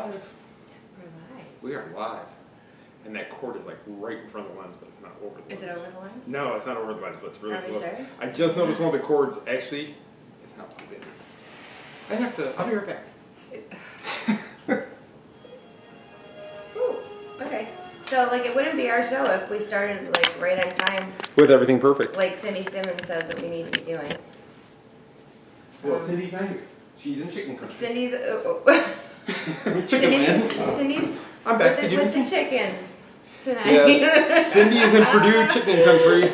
live. We're live. We are live. And that cord is like right in front of the lens, but it's not over the lens. Is it over the lens? No, it's not over the lens, but it's really close. Are you sure? I just noticed one of the cords, actually, it's not plugged in. I'll be right back. Ooh, okay. So, like, it wouldn't be our show if we started, like, right on time. With everything perfect. Like Cindy Simmons says that we need to be doing. Well, Cindy's not here. She's in chicken country. Cindy's... Chicken man. Cindy's... I'm back. With the chickens tonight. Yes. Cindy is in Purdue chicken country.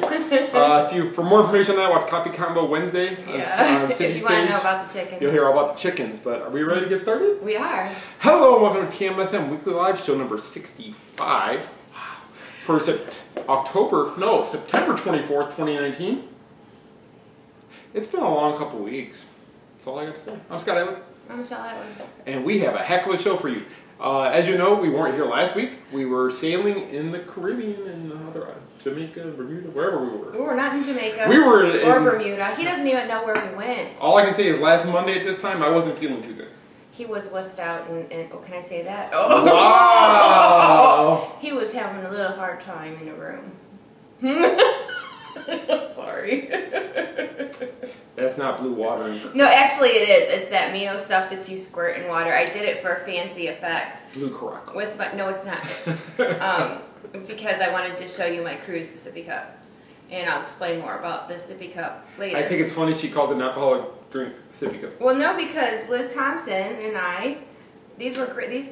For more information on that, watch Coffee Combo Wednesday on Cindy's page. If you want to know about the chickens. You'll hear all about the chickens. But are we ready to get started? We are. Hello and welcome to TMSM Weekly Live, show number 65. For September 24th, 2019. It's been a long couple weeks. That's all I got to say. I'm Scott Edwin. I'm Michelle Edwin. And we have a heck of a show for you. As you know, we weren't here last week. We were sailing in the Caribbean and Jamaica, Bermuda, wherever we were. We were not in Jamaica. We were or Bermuda. He doesn't even know where we went. All I can say is last Monday at this time, I wasn't feeling too good. He was wussed out and oh, can I say that? Oh. Wow! He was having a little hard time in the room. I'm sorry. That's not blue water. No, actually it is. It's that Mio stuff that you squirt in water. I did it for a fancy effect. Blue Caraco. No, it's not. Because I wanted to show you my cruise sippy cup. And I'll explain more about the sippy cup later. I think it's funny she calls it an alcoholic drink sippy cup. Well, no, because Liz Thompson and I, these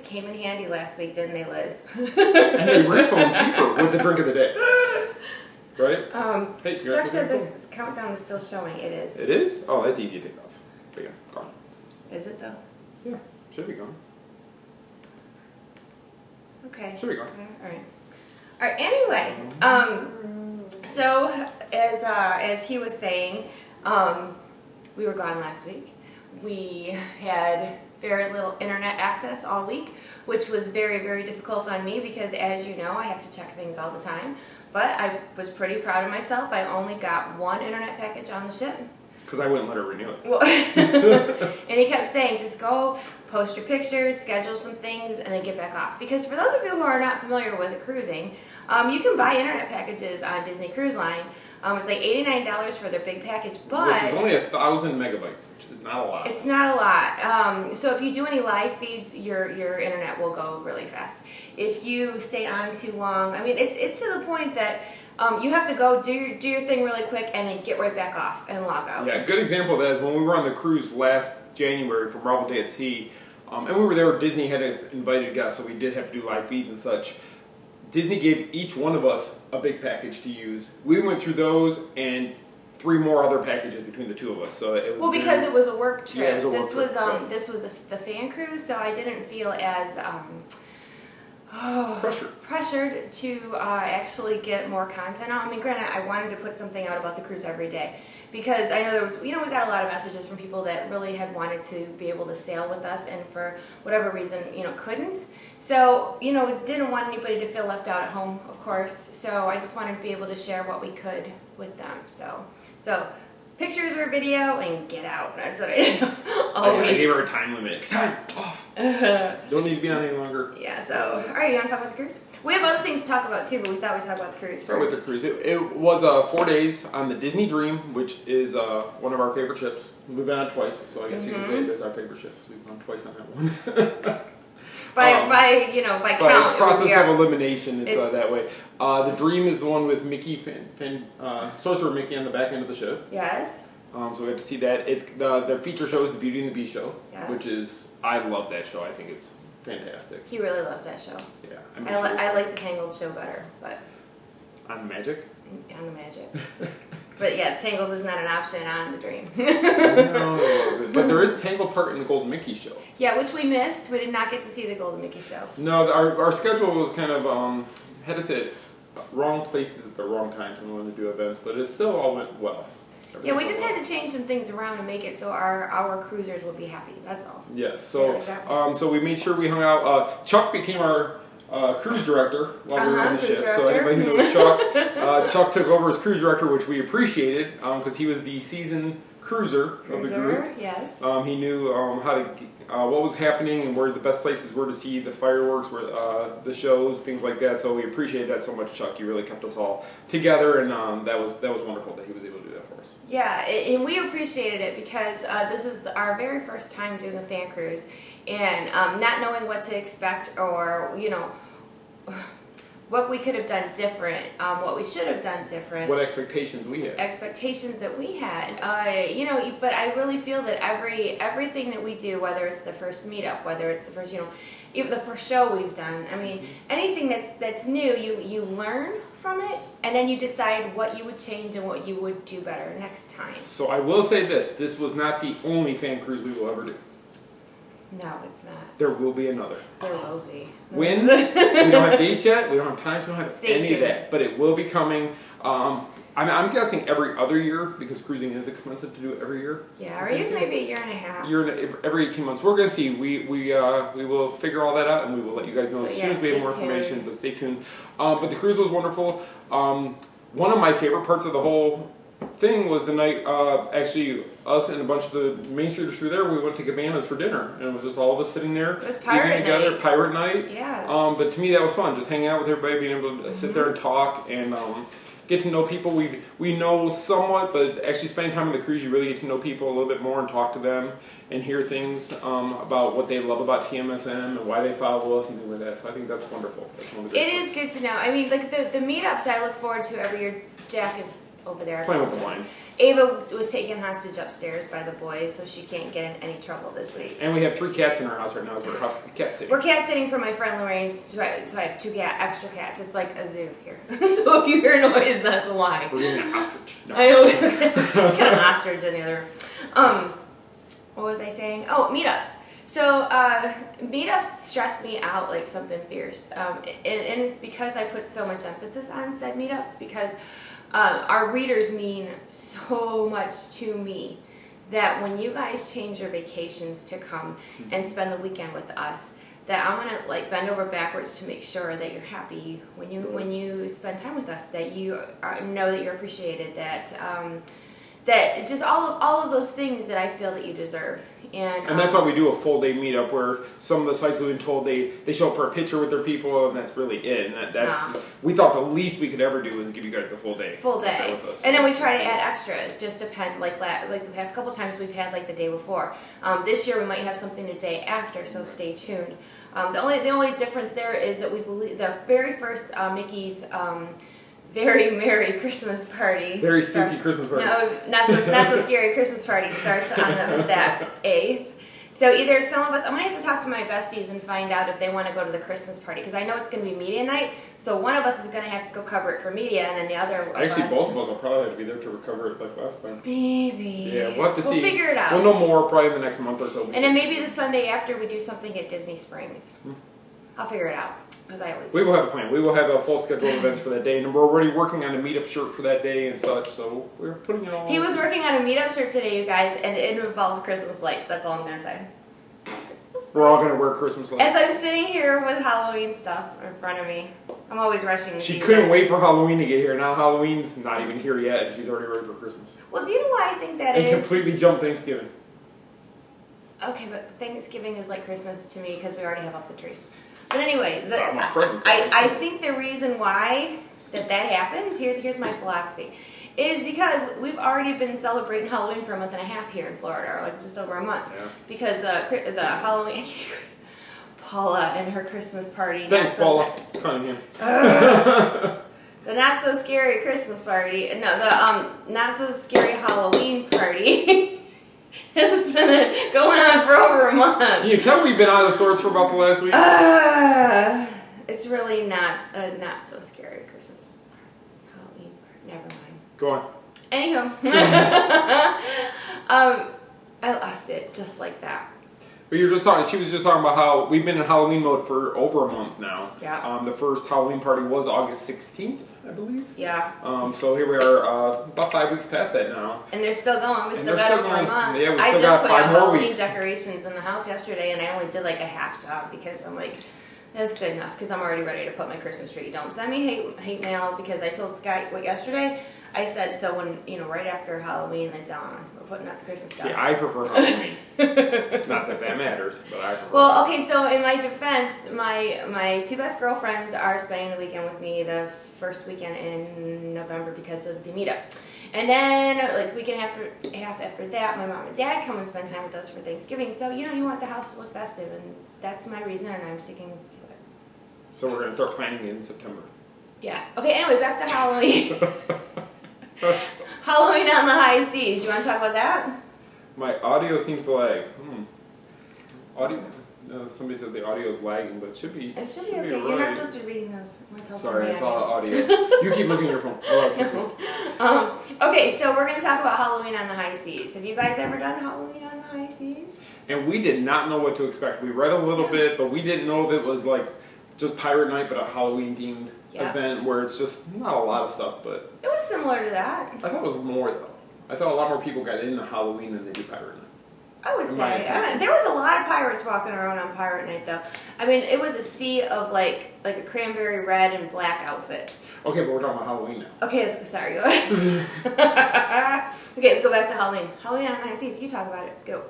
came in handy last week, didn't they, Liz? And they were home cheaper with the drink of the day. Right? Hey, Chuck said the countdown is still showing. It is. It is? Oh, that's easy to take off. There you go. Gone. Is it though? Yeah, should be gone. Okay. Should be gone. All right. Anyway, so as he was saying, we were gone last week. We had very little internet access all week, which was very, very difficult on me because, as you know, I have to check things all the time. But I was pretty proud of myself. I only got one internet package on the ship. Because I wouldn't let her renew it. Well, and he kept saying, just go, post your pictures, schedule some things, and then get back off. Because for those of you who are not familiar with cruising, you can buy internet packages on Disney Cruise Line. It's like $89 for their big package, but... Which is only 1,000 megabytes, which is not a lot. It's not a lot. So if you do any live feeds, your internet will go really fast. If you stay on too long, I mean, it's to the point that you have to go do your thing really quick and then get right back off and log out. Yeah, a good example of that is when we were on the cruise last January from Marble Day at Sea, and we were there, Disney had us invited guests, so we did have to do live feeds and such. Disney gave each one of us a big package to use. We went through those and 3 more other packages between the two of us. So it was because it was a work trip. Yeah, it was a work trip, this was the fan cruise, so I didn't feel as pressured to actually get more content out. I mean, granted, I wanted to put something out about the cruise every day because I know there was, we got a lot of messages from people that really had wanted to be able to sail with us and for whatever reason, couldn't. So, didn't want anybody to feel left out at home, of course. So I just wanted to be able to share what we could with them. So pictures or video and get out. That's what I did. I gave her a time limit. It's time. Off. Don't need to be on any longer. Yeah, so, alright, you want to talk about the cruise? We have other things to talk about too, but we thought we'd talk about the cruise first. Start with the cruise. It was 4 days on the Disney Dream, which is one of our favorite ships. We've been on twice, so I guess you can say it's our favorite ship. We've gone twice on that one. by count. By process of elimination, it's that way. The Dream is the one with Mickey, Sorcerer Mickey on the back end of the ship. Yes. So we have to see that. It's the feature show is the Beauty and the Beast show, which is, I love that show. I think it's fantastic. He really loves that show. Yeah. I like the Tangled show better, but... On Magic? On the Magic. But yeah, Tangled is not an option on the Dream. No, it wasn't. But there is Tangled part in the Golden Mickey show. Yeah, which we missed. We did not get to see the Golden Mickey show. No, our schedule was kind of, had us at wrong places at the wrong times when we wanted to do events, but it still all went well. Yeah, we just had to change some things around to make it so our cruisers would be happy. That's all. Yes. So so we made sure we hung out. Chuck became our cruise director while we were on the ship. Director. So anybody who knows Chuck, Chuck took over as cruise director, which we appreciated because he was the seasoned cruiser of the group. Yes. He knew how to what was happening and where the best places were to see the fireworks, where the shows, things like that. So we appreciate that so much, Chuck. You really kept us all together, and that was wonderful that he was able to do that for us. Yeah, and we appreciated it because this is our very first time doing a fan cruise, and not knowing what to expect or what we could have done different, what we should have done different. What expectations we had. Expectations that we had. But I really feel that everything that we do, whether it's the first meetup, whether it's the first, even the first show we've done, I mean, anything that's new, you learn from it, and then you decide what you would change and what you would do better next time. So I will say this was not the only fan cruise we will ever do. No, it's not. There will be another. There will be. When? We don't have dates yet. We don't have time. We don't have Stay any tuned. of that. But it will be coming. I'm guessing every other year because cruising is expensive to do it every year. Yeah, or even maybe a year and a half. Every 18 months. We're going to see. We will figure all that out and we will let you guys know as soon as we have more information. But stay tuned. But the cruise was wonderful. One of my favorite parts of the whole thing was the night, actually, us and a bunch of the Main Streeters through there, we went to Cabanas for dinner, and it was just all of us sitting there. It was pirate together, night. Pirate night. Yes. But to me, that was fun, just hanging out with everybody, being able to sit there and talk, and get to know people we know somewhat, but actually spending time on the cruise, you really get to know people a little bit more and talk to them, and hear things about what they love about TMSM and why they follow us and things like that. So I think that's wonderful. That's one of the It is good to know. I mean, like the meetups I look forward to every year. Jack is over there. Playing with the blinds. Ava was taken hostage upstairs by the boys, so she can't get in any trouble this week. And we have 3 cats in our house right now. We're cat sitting. We're cat sitting for my friend Lorraine's, so I have 2 extra cats. It's like a zoo here. So if you hear noise, that's why. We're getting an ostrich. No. I know. Got an ostrich in the other room. What was I saying? Oh, meetups. So meetups stress me out like something fierce, and it's because I put so much emphasis on said meetups because our readers mean so much to me that when you guys change your vacations to come and spend the weekend with us, that I'm gonna like bend over backwards to make sure that you're happy when you spend time with us, that you know that you're appreciated, that that just all of those things that I feel that you deserve. And that's why we do a full day meetup where some of the sites we've been told they show up for a picture with their people and that's really it. And that's we thought the least we could ever do was give you guys the full day. Full day. With us. And then we try to add extras. Just depend like the past couple times we've had like the day before. This year we might have something the day after, so stay tuned. The only difference there is that we believe the very first Mickey's very merry Christmas party. Very spooky Christmas party. No, not so scary Christmas party starts on that 8th. So either some of us, I'm going to have to talk to my besties and find out if they want to go to the Christmas party, because I know it's going to be media night, so one of us is going to have to go cover it for media, and then the other of Actually, us... both of us will probably have to be there to recover it like last time. Maybe. Yeah, we'll have to see. We'll figure it out. We'll know more probably in the next month or so. And then maybe the Sunday after we do something at Disney Springs. I'll figure it out, because I always do. We will have a plan. We will have a full schedule of events for that day, and we're already working on a meetup shirt for that day and such, so we're putting it all... He was working on a meetup shirt today, you guys, and it involves Christmas lights. That's all I'm going to say. We're all going to wear Christmas lights. As I'm sitting here with Halloween stuff in front of me, I'm always rushing. She couldn't wait for Halloween to get here. Now Halloween's not even here yet, and she's already ready for Christmas. Well, do you know why I think that is? And completely jumped Thanksgiving. Okay, but Thanksgiving is like Christmas to me because we already have up the tree. But anyway, I think the reason why that happens, here's my philosophy, is because we've already been celebrating Halloween for a month and a half here in Florida, or like just over a month. Yeah. Because the Halloween, Paula and her Christmas party. Thanks, Paula. Cunningham. The not so scary Christmas party. No, the not so scary Halloween party. It's been going on for over a month. Can you tell we've been out of the sorts for about the last week? It's really not so scary Christmas Halloween. Never mind. Go on. Anywho, I lost it just like that. But she was just talking about how we've been in Halloween mode for over a month now. Yeah. The first Halloween party was August 16th, I believe. Yeah. So here we are, about 5 weeks past that now. And they're still going. We still got over a month. Yeah, we still got 5 more weeks. I just put out Halloween decorations in the house yesterday, and I only did like a half job because I'm like, that's good enough because I'm already ready to put my Christmas tree. Don't send me hate mail because I told Scott yesterday, I said, so when, right after Halloween, it's on. We're putting out the Christmas stuff. See, I prefer Halloween. Not that that matters, but I prefer. Well, okay, so in my defense, my two best girlfriends are spending the weekend with me the first weekend in November because of the meetup. And then, like, weekend half after that, my mom and dad come and spend time with us for Thanksgiving. So, you want the house to look festive, and that's my reason, and I'm sticking to it. So we're going to start planning it in September. Yeah. Okay, anyway, back to Halloween. Halloween on the high seas. Do you want to talk about that? My audio seems to lag. Audio? No, somebody said the audio is lagging, but it should be. It should be okay. You're not supposed to be reading those. Sorry, I saw audio. You keep looking at your phone. Oh, okay, so we're going to talk about Halloween on the high seas. Have you guys ever done Halloween on the high seas? And we did not know what to expect. We read a little bit, but we didn't know that it was like just Pirate Night, but a Halloween-themed event where it's just not a lot of stuff, but... It was similar to that. I thought it was more, though. I thought a lot more people got into Halloween than they do Pirate Night. I would say. There was a lot of pirates walking around on Pirate Night, though. I mean, it was a sea of, like a cranberry red and black outfits. Okay, but we're talking about Halloween now. Okay, sorry, go ahead. Okay, let's go back to Halloween. Halloween on the high seas. You talk about it. Go.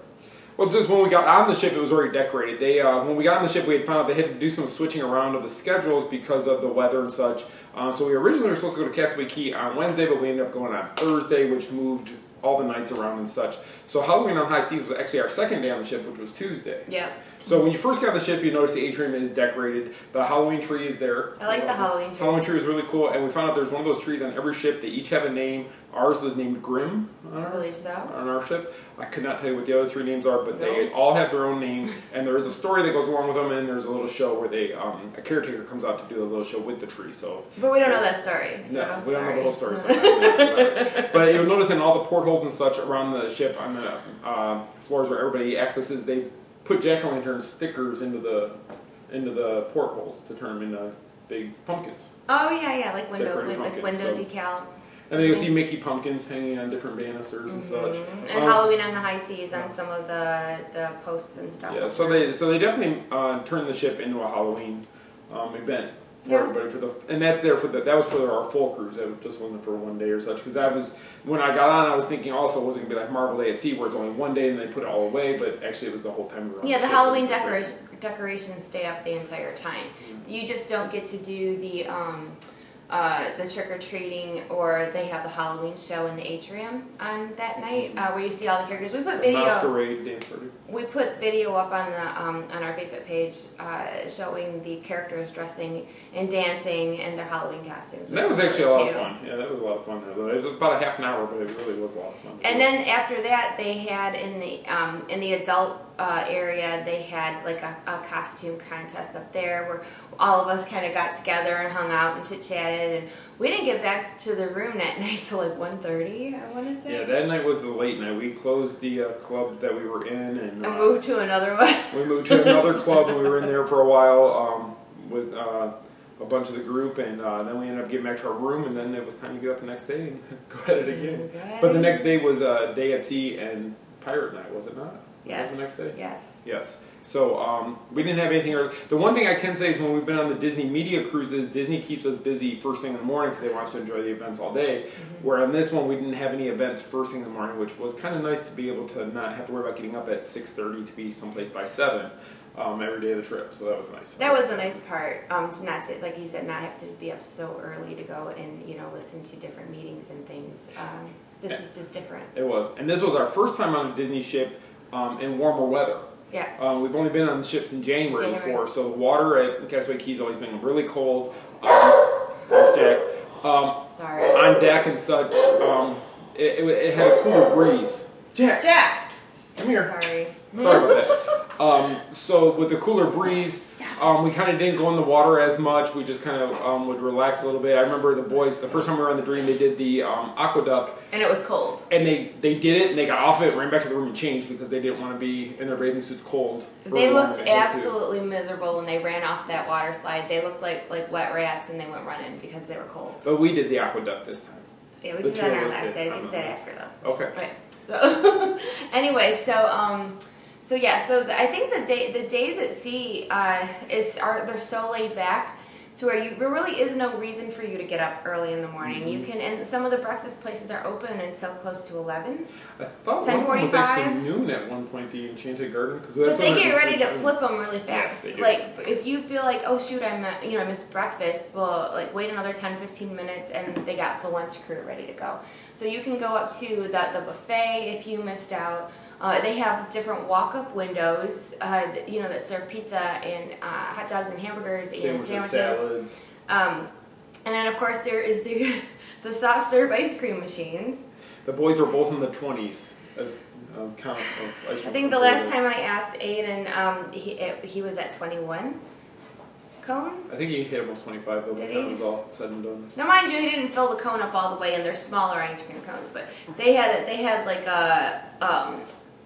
Well, just when we got on the ship, it was already decorated. They, when we got on the ship, we had found out they had to do some switching around of the schedules because of the weather and such. So we originally were supposed to go to Castaway Cay on Wednesday, but we ended up going on Thursday, which moved all the nights around and such. So Halloween on High Seas was actually our second day on the ship, which was Tuesday. Yeah. So when you first get on the ship, you notice the atrium is decorated. The Halloween tree is there. I like the Halloween tree. Halloween tree is really cool, and we found out there's one of those trees on every ship. They each have a name. Ours was named Grimm I believe so. On our ship. I could not tell you what the other three names are, but they all have their own name, and there is a story that goes along with them, and there's a little show where they a caretaker comes out to do a little show with the tree. So, but we don't know that story. So no, we don't know the whole story. So but you'll notice in all the portholes and such around the ship, on the floors where everybody accesses, they put jack-o'-lantern stickers into the portholes to turn them into big pumpkins. Oh yeah, like window so. decals. And then you'll see Mickey pumpkins hanging on different banisters and such. And Halloween on the high seas on some of the posts and stuff. Yeah, so they definitely turned the ship into a Halloween event for everybody and that's there that was for our full cruise. It just wasn't for one day or such, because that was when I got on. I was thinking also was it gonna be like Marvel Day at Sea where it's only one day and they put it all away, but actually it was the whole time we were on the ship. Halloween decorations stay up the entire time. You just don't get to do the trick-or-treating, or they have the Halloween show in the atrium on that night, where you see all the characters. We put video. Masquerade dance party. We put video up on our Facebook page showing the characters dressing and dancing in their Halloween costumes. That was actually a lot of fun. Yeah, that was a lot of fun. It was about a half an hour, but it really was a lot of fun. And then after that, they had in the adult area, they had like a costume contest up there where all of us kind of got together and hung out and chit-chatted, and we didn't get back to the room that night till like 1:30, I want to say. Yeah, that night was the late night. We closed the club that we were in and moved to another one. We moved to another club, and we were in there for a while with a bunch of the group, and then we ended up getting back to our room, and then it was time to get up the next day and go at it again. Okay. But the next day was Day at Sea and Pirate Night, was it not? Yes. Was that the next day? Yes. Yes. So we didn't have anything early. The one thing I can say is when we've been on the Disney media cruises, Disney keeps us busy first thing in the morning because they want us to enjoy the events all day. Mm-hmm. Where on this one, we didn't have any events first thing in the morning, which was kind of nice to be able to not have to worry about getting up at 6:30 to be someplace by 7 every day of the trip. So that was nice. That was the nice part. To not to, like you said, not have to be up so early to go and listen to different meetings and things. This is just different. It was, and this was our first time on a Disney ship in warmer weather. Yeah. We've only been on the ships in January before, so the water at Castaway Cay's always been really cold. There's Jack. Sorry. On deck and such, it had a cooler breeze. Jack! Come here. Sorry about that. So with the cooler breeze, we kind of didn't go in the water as much. We just kind of would relax a little bit. I remember the boys, the first time we were on the Dream, they did the aqueduct. And it was cold. And they did it, and they got off it and ran back to the room and changed because they didn't want to be in their bathing suits cold. They looked absolutely miserable when they ran off that water slide. They looked like wet rats, and they went running because they were cold. But we did the aqueduct this time. Yeah, we did that on our last day. I think that after, though. Okay. Right. So, anyway, so I think the days at sea they're so laid back to where there really is no reason for you to get up early in the morning. You can, and some of the breakfast places are open until close to 11. I thought 10:45 was actually noon at one point, the Enchanted Garden, because but they get ready to flip them really fast. Yes, like if you feel like, oh shoot, I missed breakfast. Well, like wait another 10-15 minutes, and they got the lunch crew ready to go. So you can go up to the buffet if you missed out. They have different walk-up windows, that serve pizza and hot dogs and hamburgers and sandwiches. Salads. And then, of course, there is the soft-serve ice cream machines. The boys are both in the 20s as count of ice cream. I think the last time I asked Aiden, he was at 21 cones. I think he hit almost 25, though, when that was all said and done. Now, mind you, he didn't fill the cone up all the way, and they're smaller ice cream cones, but they had like a...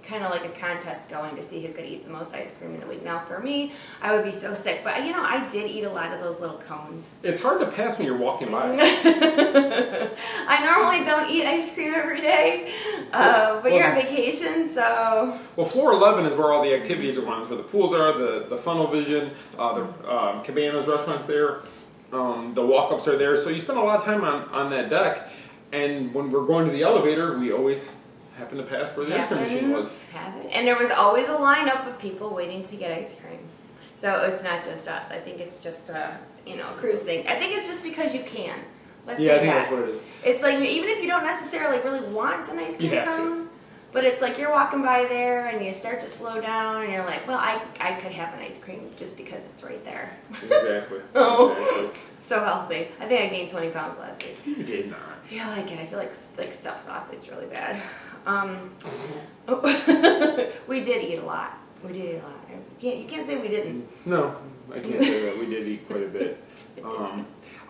kind of like a contest going to see who could eat the most ice cream in a week. Now, for me, I would be so sick, but I did eat a lot of those little cones. It's hard to pass when you're walking by. I normally don't eat ice cream every day, but you're on vacation, so... Well, floor 11 is where all the activities are going. It's where the pools are, the funnel vision, the Cabanas restaurants there, the walk-ups are there. So you spend a lot of time on that deck, and when we're going to the elevator, we always happen to pass where the ice cream machine was. And there was always a lineup of people waiting to get ice cream. So it's not just us. I think it's just a cruise thing. I think it's just because you can. I think that's what it is. It's like, even if you don't necessarily really want an ice cream cone, but it's like you're walking by there and you start to slow down and you're like, well, I could have an ice cream just because it's right there. Exactly. So healthy. I think I gained 20 pounds last week. You did not. I feel like it. I feel like stuffed sausage really bad. We did eat a lot. You can't say we didn't. No, I can't say that. We did eat quite a bit.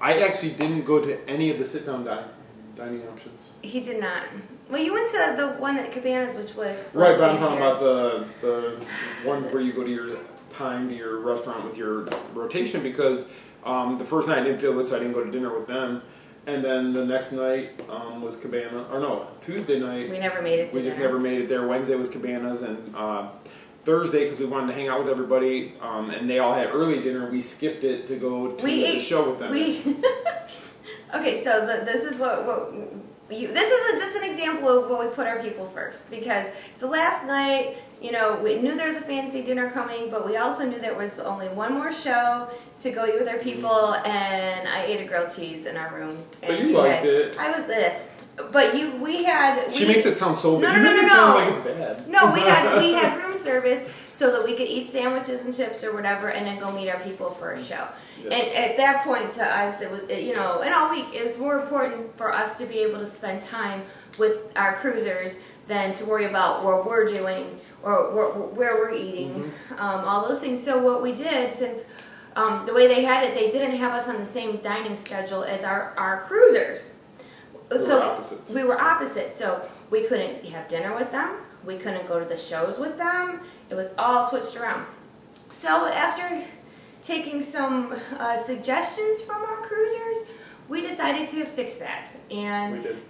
I actually didn't go to any of the sit-down dining options. He did not. Well, you went to the one at Cabanas, which was... Right, but I'm talking about the ones where you go to your restaurant with your rotation, because the first night I didn't feel good, so I didn't go to dinner with them. And then the next night was Cabana, or no, Tuesday night. We never made it to We just never made it there. Wednesday was Cabanas, and Thursday, because we wanted to hang out with everybody, and they all had early dinner, we skipped it to go to the show with them. Okay, so this is this isn't just an example of what we put our people first, because so last night, we knew there was a fantasy dinner coming, but we also knew there was only one more show to go eat with our people, and I ate a grilled cheese in our room. But you liked it. I was but we had... She makes it sound so bad. No. It sound like it's bad. No, we had room service so that we could eat sandwiches and chips or whatever, and then go meet our people for a show. Yes. And at that point, to us, it was, and all week, it was more important for us to be able to spend time with our cruisers than to worry about what we're doing or where we're eating, all those things. So what we did, since the way they had it, they didn't have us on the same dining schedule as our cruisers. We were opposites, so we couldn't have dinner with them, we couldn't go to the shows with them, it was all switched around. So after taking some suggestions from our cruisers, we decided to fix that. And we did.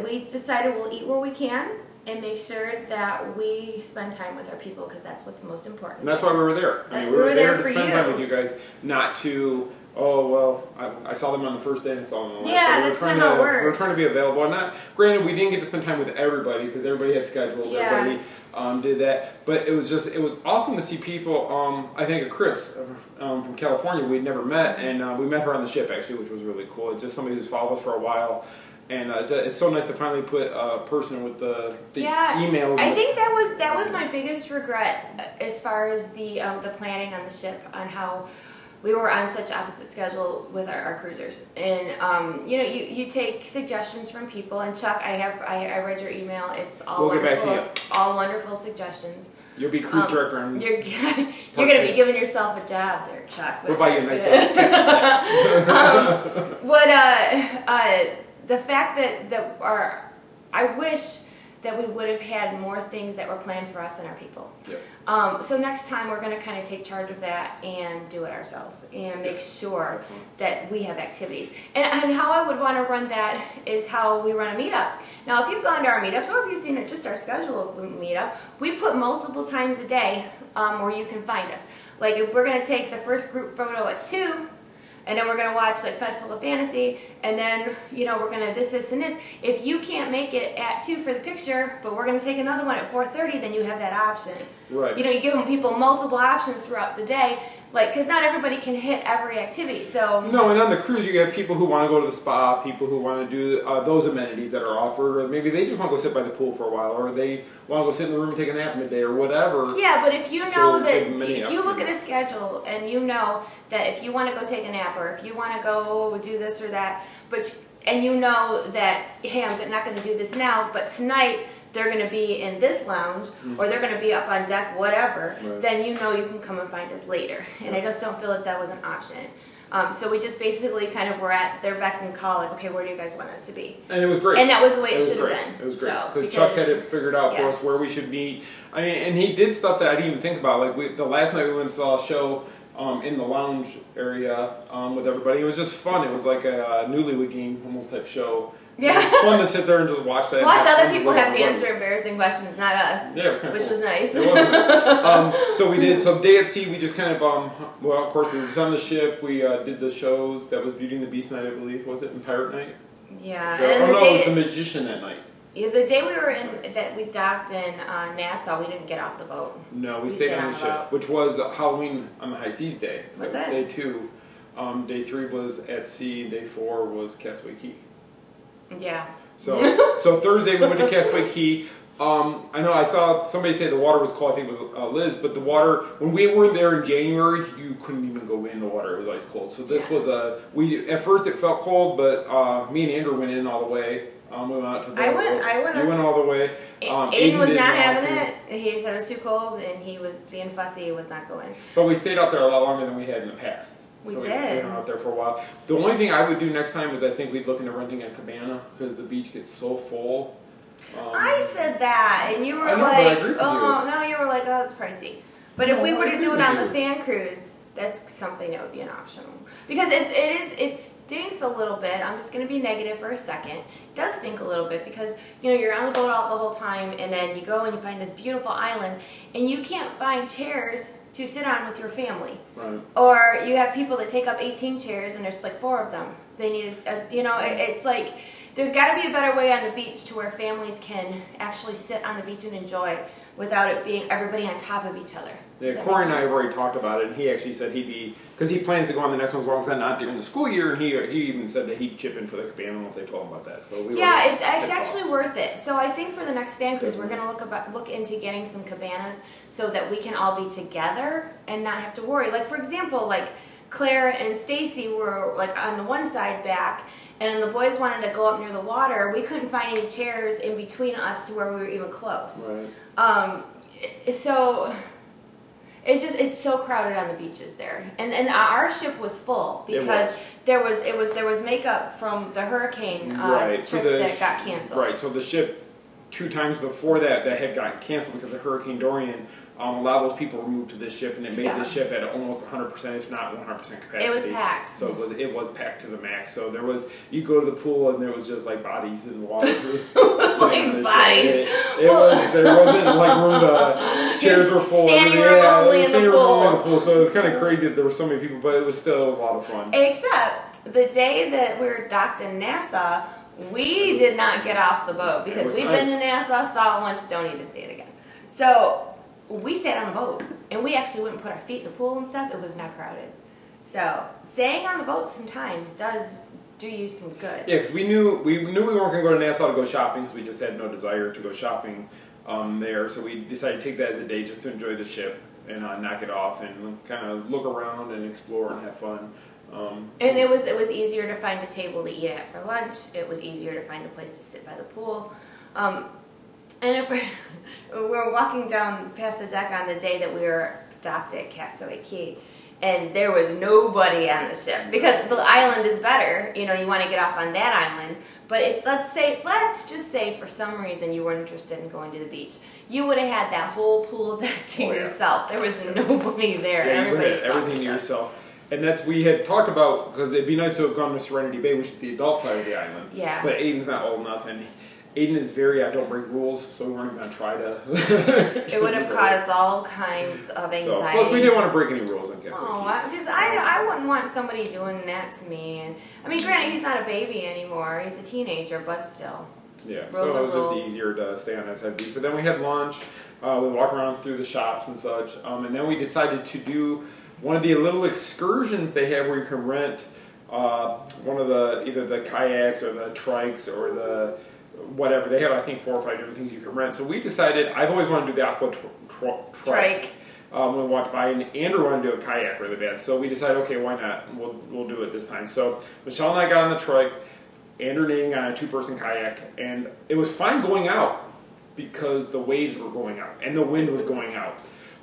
We decided we'll eat where we can and make sure that we spend time with our people, because that's what's most important. And that's why we were there. We were there to spend time with you guys, not to... Oh, well, I saw them on the first day and saw them on the last day. Yeah, that's not how it works. We were trying to be available. And granted, we didn't get to spend time with everybody because everybody had schedules. Yes. Everybody did that. But it was awesome to see people. I think of Chris from California we'd never met, and we met her on the ship, actually, which was really cool. It's just somebody who's followed us for a while. And it's so nice to finally put a person with the emails. I think that was my biggest regret as far as the planning on the ship, on how we were on such opposite schedule with our cruisers. And you take suggestions from people, and Chuck, I read your email. It's all we'll wonderful, get back to you. All wonderful suggestions. You'll be cruise director on you're going to be giving yourself a job there, Chuck. We'll buy you a nice the fact that I wish that we would have had more things that were planned for us and our people. Yep. So next time we're going to kind of take charge of that and do it ourselves and make sure that we have activities. And how I would want to run that is how we run a meetup. Now, if you've gone to our meetups, or if you've seen it, just our schedule of a meetup, we put multiple times a day where you can find us. Like if we're going to take the first group photo at 2, and then we're gonna watch like Festival of Fantasy, and then we're gonna this and this. If you can't make it at 2 for the picture, but we're gonna take another one at 4:30, then you have that option. Right. You give people multiple options throughout the day, like because not everybody can hit every activity. So no, and on the cruise you have people who want to go to the spa, people who want to do those amenities that are offered, or maybe they just want to go sit by the pool for a while, or they want to go sit in the room and take a nap midday, or whatever. Yeah, but if you if you look at a schedule and you know that if you want to go take a nap, or if you want to go do this or that, and you know that, hey, I'm not going to do this now, but tonight they're going to be in this lounge, or they're going to be up on deck, whatever, then you can come and find us later. And I just don't feel like that was an option. So we just basically kind of were at their beck and call, like, okay, where do you guys want us to be? And it was great. And that was the way it should have been. It was great. Because Chuck had it figured out for us where we should be. I mean, and he did stuff that I didn't even think about. Like the last night we went and saw a show in the lounge area with everybody. It was just fun. It was like a Newlywed Game almost type show. Yeah. It was fun to sit there and just watch that. Watch other people have to answer embarrassing questions, not us. Yeah, it was kind of which was nice. It was nice. So we did. So day at sea, we just kind of well, of course, we were on the ship. We did the shows. That was Beauty and the Beast night, I believe. Was it? And Pirate night. Yeah. So, and it was the Magician that night. Yeah, the day we were we docked in Nassau, we didn't get off the boat. No, we stayed on the ship, which was Halloween on the high seas day. So what's that? Day 2. Day 3 was at sea. Day 4 was Castaway Cay. Yeah. So Thursday we went to Castaway Cay. I know I saw somebody say the water was cold. I think it was Liz, but the water when we were there in January, you couldn't even go in the water. It was ice cold. So this was at first it felt cold, but me and Andrew went in all the way. We went out to the You went all the way. Aiden was not having it. He said it was too cold, and he was being fussy. He was not going. But we stayed out there a lot longer than we had in the past. We did. We went out there for a while. The only thing I would do next time is I think we'd look into renting a cabana because the beach gets so full. I said that, and you were you were like, oh, it's pricey. But if we were to do it on the fan cruise, that's something that would be an optional. Because it stinks a little bit. I'm just going to be negative for a second. It does stink a little bit because you're on the boat all the whole time, and then you go and you find this beautiful island, and you can't find chairs to sit on with your family. Right. Or you have people that take up 18 chairs and there's like 4 of them. They need it's like there's got to be a better way on the beach to where families can actually sit on the beach and enjoy without it being everybody on top of each other. Yeah, Corey and I have already talked about it, and he actually said because he plans to go on the next one as long as that's not during the school year, and he even said that he'd chip in for the cabana once I told him about that. So it's actually worth it. So I think for the next fan cruise, we're going to look into getting some cabanas so that we can all be together and not have to worry. Like for example, like Claire and Stacy were like on the one side back, and then the boys wanted to go up near the water. We couldn't find any chairs in between us to where we were even close. Right. So it's so crowded on the beaches there, and our ship was full because there was makeup from the hurricane trip that got canceled. Right. So the ship 2 times before that had gotten canceled because of Hurricane Dorian. A lot of those people were moved to this ship, and it made the ship at almost 100%, if not 100% capacity. It was packed. So it was packed to the max. So you go to the pool, and there was just like bodies in the water. It was like bodies. There wasn't like room to, chairs were full. Standing room only in the pool. So it was kind of crazy that there were so many people, but it was a lot of fun. Except the day that we were docked in Nassau, we did not get off the boat because we've been to Nassau, saw it once, don't need to see it again. So we stayed on the boat, and we actually went and put our feet in the pool and stuff. It was not crowded. So staying on the boat sometimes does do you some good. Yeah, because we knew we weren't going to go to Nassau to go shopping because we just had no desire to go shopping there. So we decided to take that as a day just to enjoy the ship and knock it off and kind of look around and explore and have fun. And it was easier to find a table to eat at for lunch. It was easier to find a place to sit by the pool. And if we're walking down past the deck on the day that we were docked at Castaway Cay, and there was nobody on the ship because the island is better. You want to get off on that island. But if let's just say for some reason you weren't interested in going to the beach, you would have had that whole pool deck to yourself. There was nobody there. Yeah, you would have everything to yourself. And we had talked about, because it'd be nice to have gone to Serenity Bay, which is the adult side of the island. Yeah. But Aiden's not old enough, Aiden is very, I don't break rules, so we weren't even going to try to. It would have caused all kinds of anxiety. So, plus, we didn't want to break any rules, I guess. Because I wouldn't want somebody doing that to me. And I mean, granted, he's not a baby anymore. He's a teenager, but still. Yeah, so it was just easier to stay on that side of the beach. But then we had lunch. We walked around through the shops and such. And then we decided to do one of the little excursions they have where you can rent one of either the kayaks or the trikes or the whatever. They have, I think, 4 or 5 different things you can rent. So we decided, I've always wanted to do the aqua trike. When we walked by, and Andrew wanted to do a kayak really bad. So we decided, okay, why not? We'll do it this time. So Michelle and I got on the trike, Andrew and Aiden got on a 2-person kayak, and it was fine going out because the waves were going out and the wind was going out.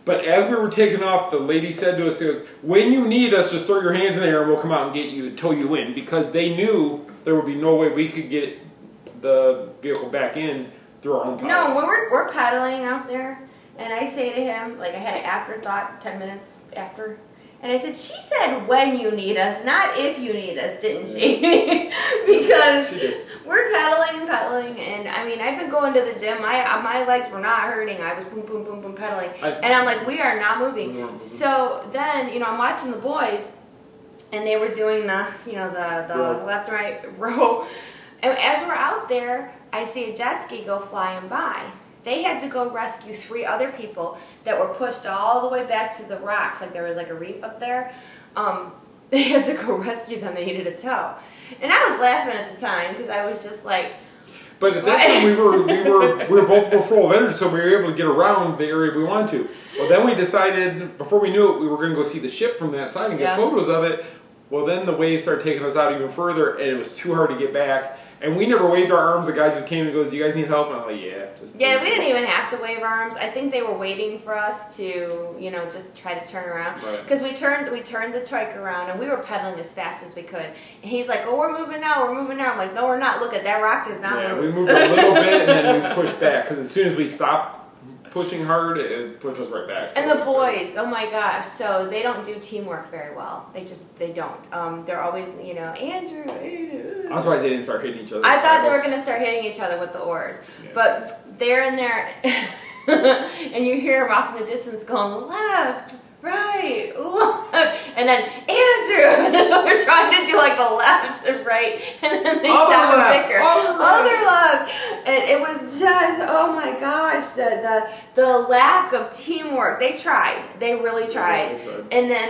But as we were taking off, the lady said to us, when you need us, just throw your hands in the air and we'll come out and get you and tow you in, because they knew there would be no way we could get the vehicle back in through our own power. No, we're paddling out there, and I say to him, like I had an afterthought 10 minutes after, and I said, she said when you need us, not if you need us, didn't she? Because we're paddling, and I mean, I've been going to the gym, my legs were not hurting, I was boom, boom, boom, boom, pedaling, and I'm like, we are not moving. So then, I'm watching the boys, and they were doing the left and right row. And as we're out there, I see a jet ski go flying by. They had to go rescue 3 other people that were pushed all the way back to the rocks. Like there was like a reef up there. They had to go rescue them. They needed a tow. And I was laughing at the time because I was just like... But at that time we were both full of energy, so we were able to get around the area we wanted to. Well, then we decided, before we knew it, we were going to go see the ship from that side and get photos of it. Well, then the waves started taking us out even further, and it was too hard to get back. And we never waved our arms. The guy just came and goes, "Do you guys need help?" And I'm like, "Yeah." Yeah, we didn't even have to wave our arms. I think they were waiting for us to, just try to turn around. Because we turned the trike around, and we were pedaling as fast as we could. And he's like, "Oh, we're moving now. We're moving now." I'm like, "No, we're not. Look at that rock does not move." Yeah, we moved a little bit, and then we pushed back. Because as soon as we stopped pushing hard, it pushed us right back. So and the boys, oh my gosh, so they don't do teamwork very well. They don't. They're always, Andrew. I'm surprised they didn't start hitting each other. I thought they were going to start hitting each other with the oars. Yeah. But they're in there, and you hear them off in the distance going, left, right, left. And then, Andrew. So we're trying to do like the left and right. And then they stop and bicker. Other left. And it was just, oh my gosh, the lack of teamwork. They tried. They really tried. And then,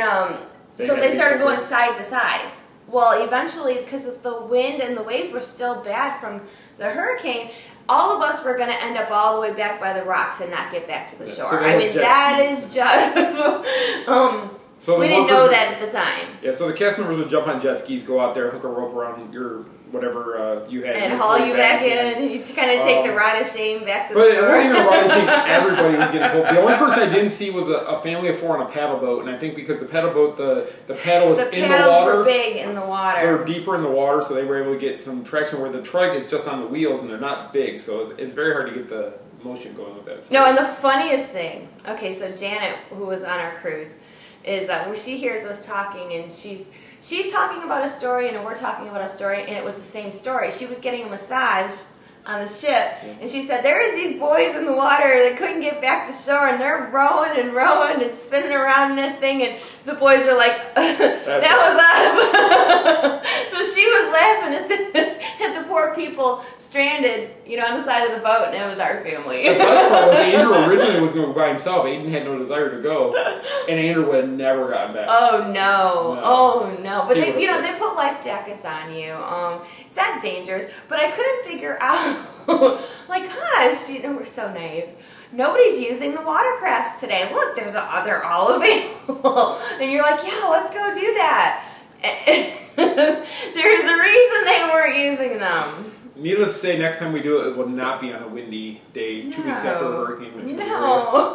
so they started going side to side. Well, eventually, because of the wind and the waves were still bad from the hurricane, all of us were going to end up all the way back by the rocks and not get back to the shore. So I mean, that is just... So we didn't know that at the time. Yeah, so the cast members would jump on jet skis, go out there, hook a rope around your whatever you had. And haul you back in. You kind of take the rod of shame back to the shore. But it wasn't even a rod of shame. Everybody was getting pulled. The only person I didn't see was a family of 4 on a paddle boat. And I think because the paddle boat, the paddle was in the water. The paddles were big in the water. They were deeper in the water, so they were able to get some traction where the trike is just on the wheels and they're not big. So it's very hard to get the motion going with that. So. No, and the funniest thing, okay, so Janet, who was on our cruise, is where she hears us talking, and she's talking about a story, and we're talking about a story, and it was the same story. She was getting a massage on the ship, and she said, there is these boys in the water that couldn't get back to shore, and they're rowing and spinning around in that thing, and the boys were like, that was us. So she was laughing at the poor people stranded, on the side of the boat, and it was our family. The best part was Andrew originally was going to go by himself. Aiden had no desire to go, and Andrew would have never gotten back. Oh no. But they put life jackets on you. It's not dangerous, but I couldn't figure out. Like, gosh, we're so naive. Nobody's using the watercrafts today. Look, they're all available. And you're like, yeah, let's go do that. There's a reason they weren't using them. Needless to say, next time we do it, it will not be on a windy day 2 weeks after the hurricane. No.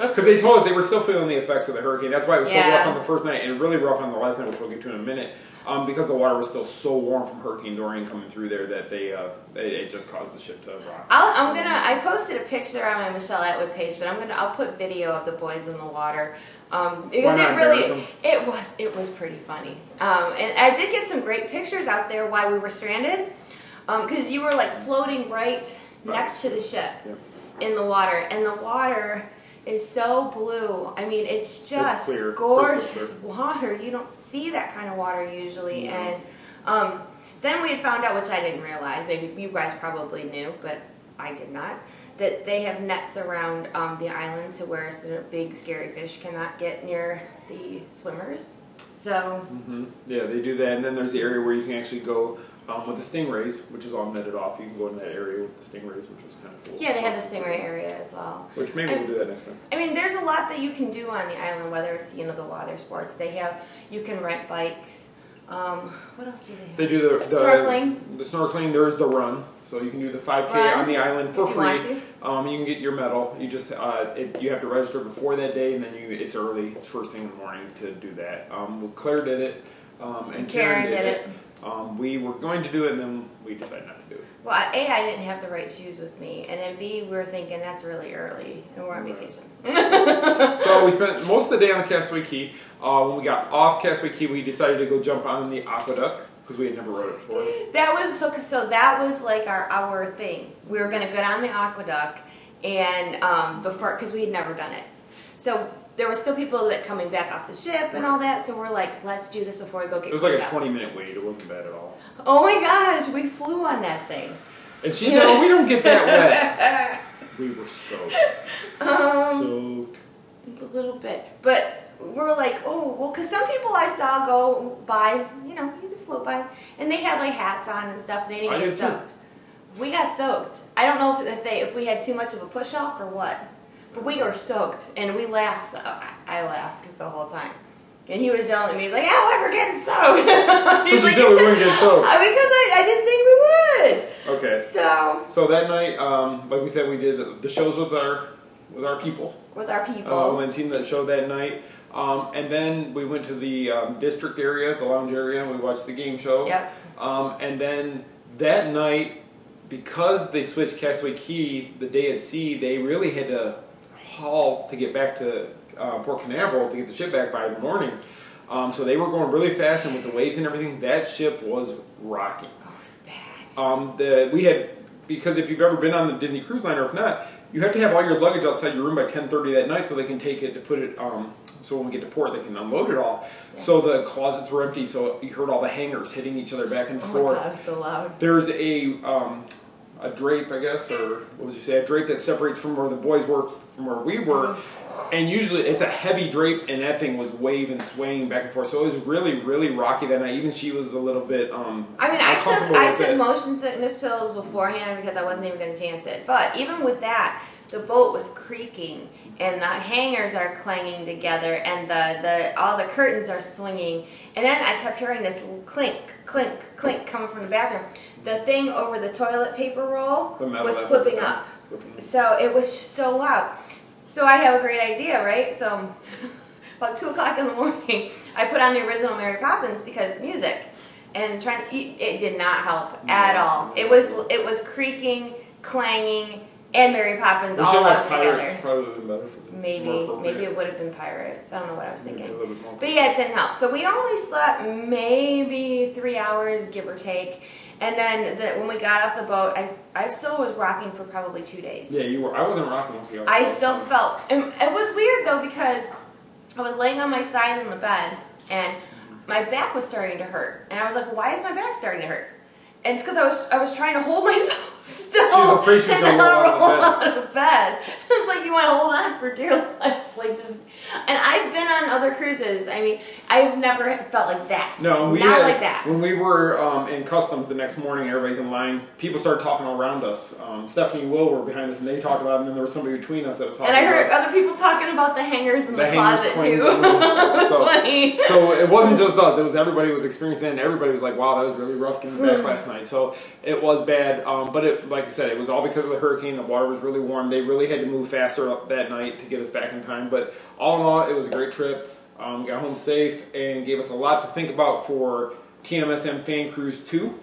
Because they told us they were still feeling the effects of the hurricane. That's why it was so rough on the first night and really rough on the last night, which we'll get to in a minute. Because the water was still so warm from Hurricane Dorian coming through there that it just caused the ship to rock. I posted a picture on my Michelle Atwood page, but I'll put video of the boys in the water. Because it was pretty funny. And I did get some great pictures out there while we were stranded. because you were like floating right next to the ship in the water, and the water is so blue. I mean, it's just clear, gorgeous water. You don't see that kind of water usually. And then we had found out, which I didn't realize, maybe you guys probably knew, but I did not, that they have nets around the island to where big scary fish cannot get near the swimmers. So yeah, they do that. And then there's the area where you can actually go with the stingrays, which is all netted off. You can go in that area with the stingrays, which was kind of cool. yeah, they have the stingray area as well. Which maybe we'll do that next time. I mean, there's a lot that you can do on the island, whether it's the water sports. They have, you can rent bikes. What else do they have? They do the snorkeling. The snorkeling. There's the run, so you can do the 5K on the island for free. You can get your medal. You just you have to register before that day, and then it's early. It's first thing in the morning to do that. Claire did it, and Karen did it. We were going to do it, and then we decided not to do it. Well, A, I didn't have the right shoes with me, and then B, we were thinking that's really early, and we're on vacation. So we spent most of the day on the Castaway Key. When we got off Castaway Key, we decided to go jump on the aqueduct because we had never rode it before. That was so that was like our thing. We were going to get on the aqueduct, and because we had never done it. So there were still people that coming back off the ship and all that, so we're like, let's do this before we go get. It was like a 20-minute wait. It wasn't bad at all. Oh my gosh, we flew on that thing. And she said, "Oh, we don't get that wet." We were soaked. Soaked. A little bit, but we're like, oh, well, because some people I saw go by, you float by, and they had like hats on and stuff. They didn't get soaked. We got soaked. I don't know if we had too much of a push off or what. But we were soaked, and we laughed. I laughed the whole time. And he was yelling at me, he's like, "Yeah, we're getting soaked." He's like, we weren't getting soaked. Because I didn't think we would. Okay. So that night, like we said, we did the shows with our people. With our people. We went and seen that show that night. And then we went to the district area, the lounge area, and we watched the game show. Yep. And then that night, because they switched Castaway Key the day at sea, they really had to haul to get back to Port Canaveral to get the ship back by the morning. So they were going really fast, and with the waves and everything, that ship was rocking. Oh, it was bad. Because if you've ever been on the Disney Cruise Line, or if not, you have to have all your luggage outside your room by 10:30 that night so they can take it to put it, so when we get to port, they can unload it all. Yeah. So the closets were empty, so you heard all the hangers hitting each other back and forth. Oh my God, it was so loud. There's a drape, I guess, or what would you say, a drape that separates from where the boys were from where we were. And usually it's a heavy drape, and that thing was waving, swaying back and forth. So it was really, really rocky that night. Even she was a little bit I took motion sickness pills beforehand because I wasn't even going to chance it. But even with that, the boat was creaking, and the hangers are clanging together, and all the curtains are swinging. And then I kept hearing this clink, clink, clink coming from the bathroom. The thing over the toilet paper roll was flipping up. So it was so loud. So I have a great idea, right? So about 2 o'clock in the morning, I put on the original Mary Poppins because music, and it did not help at all. It was creaking, clanging, and Mary Poppins all up together. Maybe it would have been Pirates. I don't know what I was thinking. But yeah, it didn't help. So we only slept maybe 3 hours, give or take. And then when we got off the boat, I still was rocking for probably 2 days. Yeah, you were. I wasn't rocking with you. I still felt. And it was weird though because I was laying on my side in the bed and my back was starting to hurt. And I was like, why is my back starting to hurt? And it's because I was trying to hold myself still. She was afraid she was going to roll out of bed. It's like you want to hold on for dear life. And I've been on other cruises. I mean, I've never felt like that. No, like that. When we were in customs the next morning, everybody's in line. People started talking all around us. Stephanie and Will were behind us, and they talked about it. And then there was somebody between us that was talking. And I heard other people talking about the hangers in the closet too. It was funny. So it wasn't just us. It was everybody was experiencing it, and everybody was like, "Wow, that was really rough getting back last night." So it was bad. But like I said, it was all because of the hurricane. The water was really warm. They really had to move faster that night to get us back in time. But all in all, it was a great trip. Got home safe and gave us a lot to think about for TMSM Fan Cruise 2.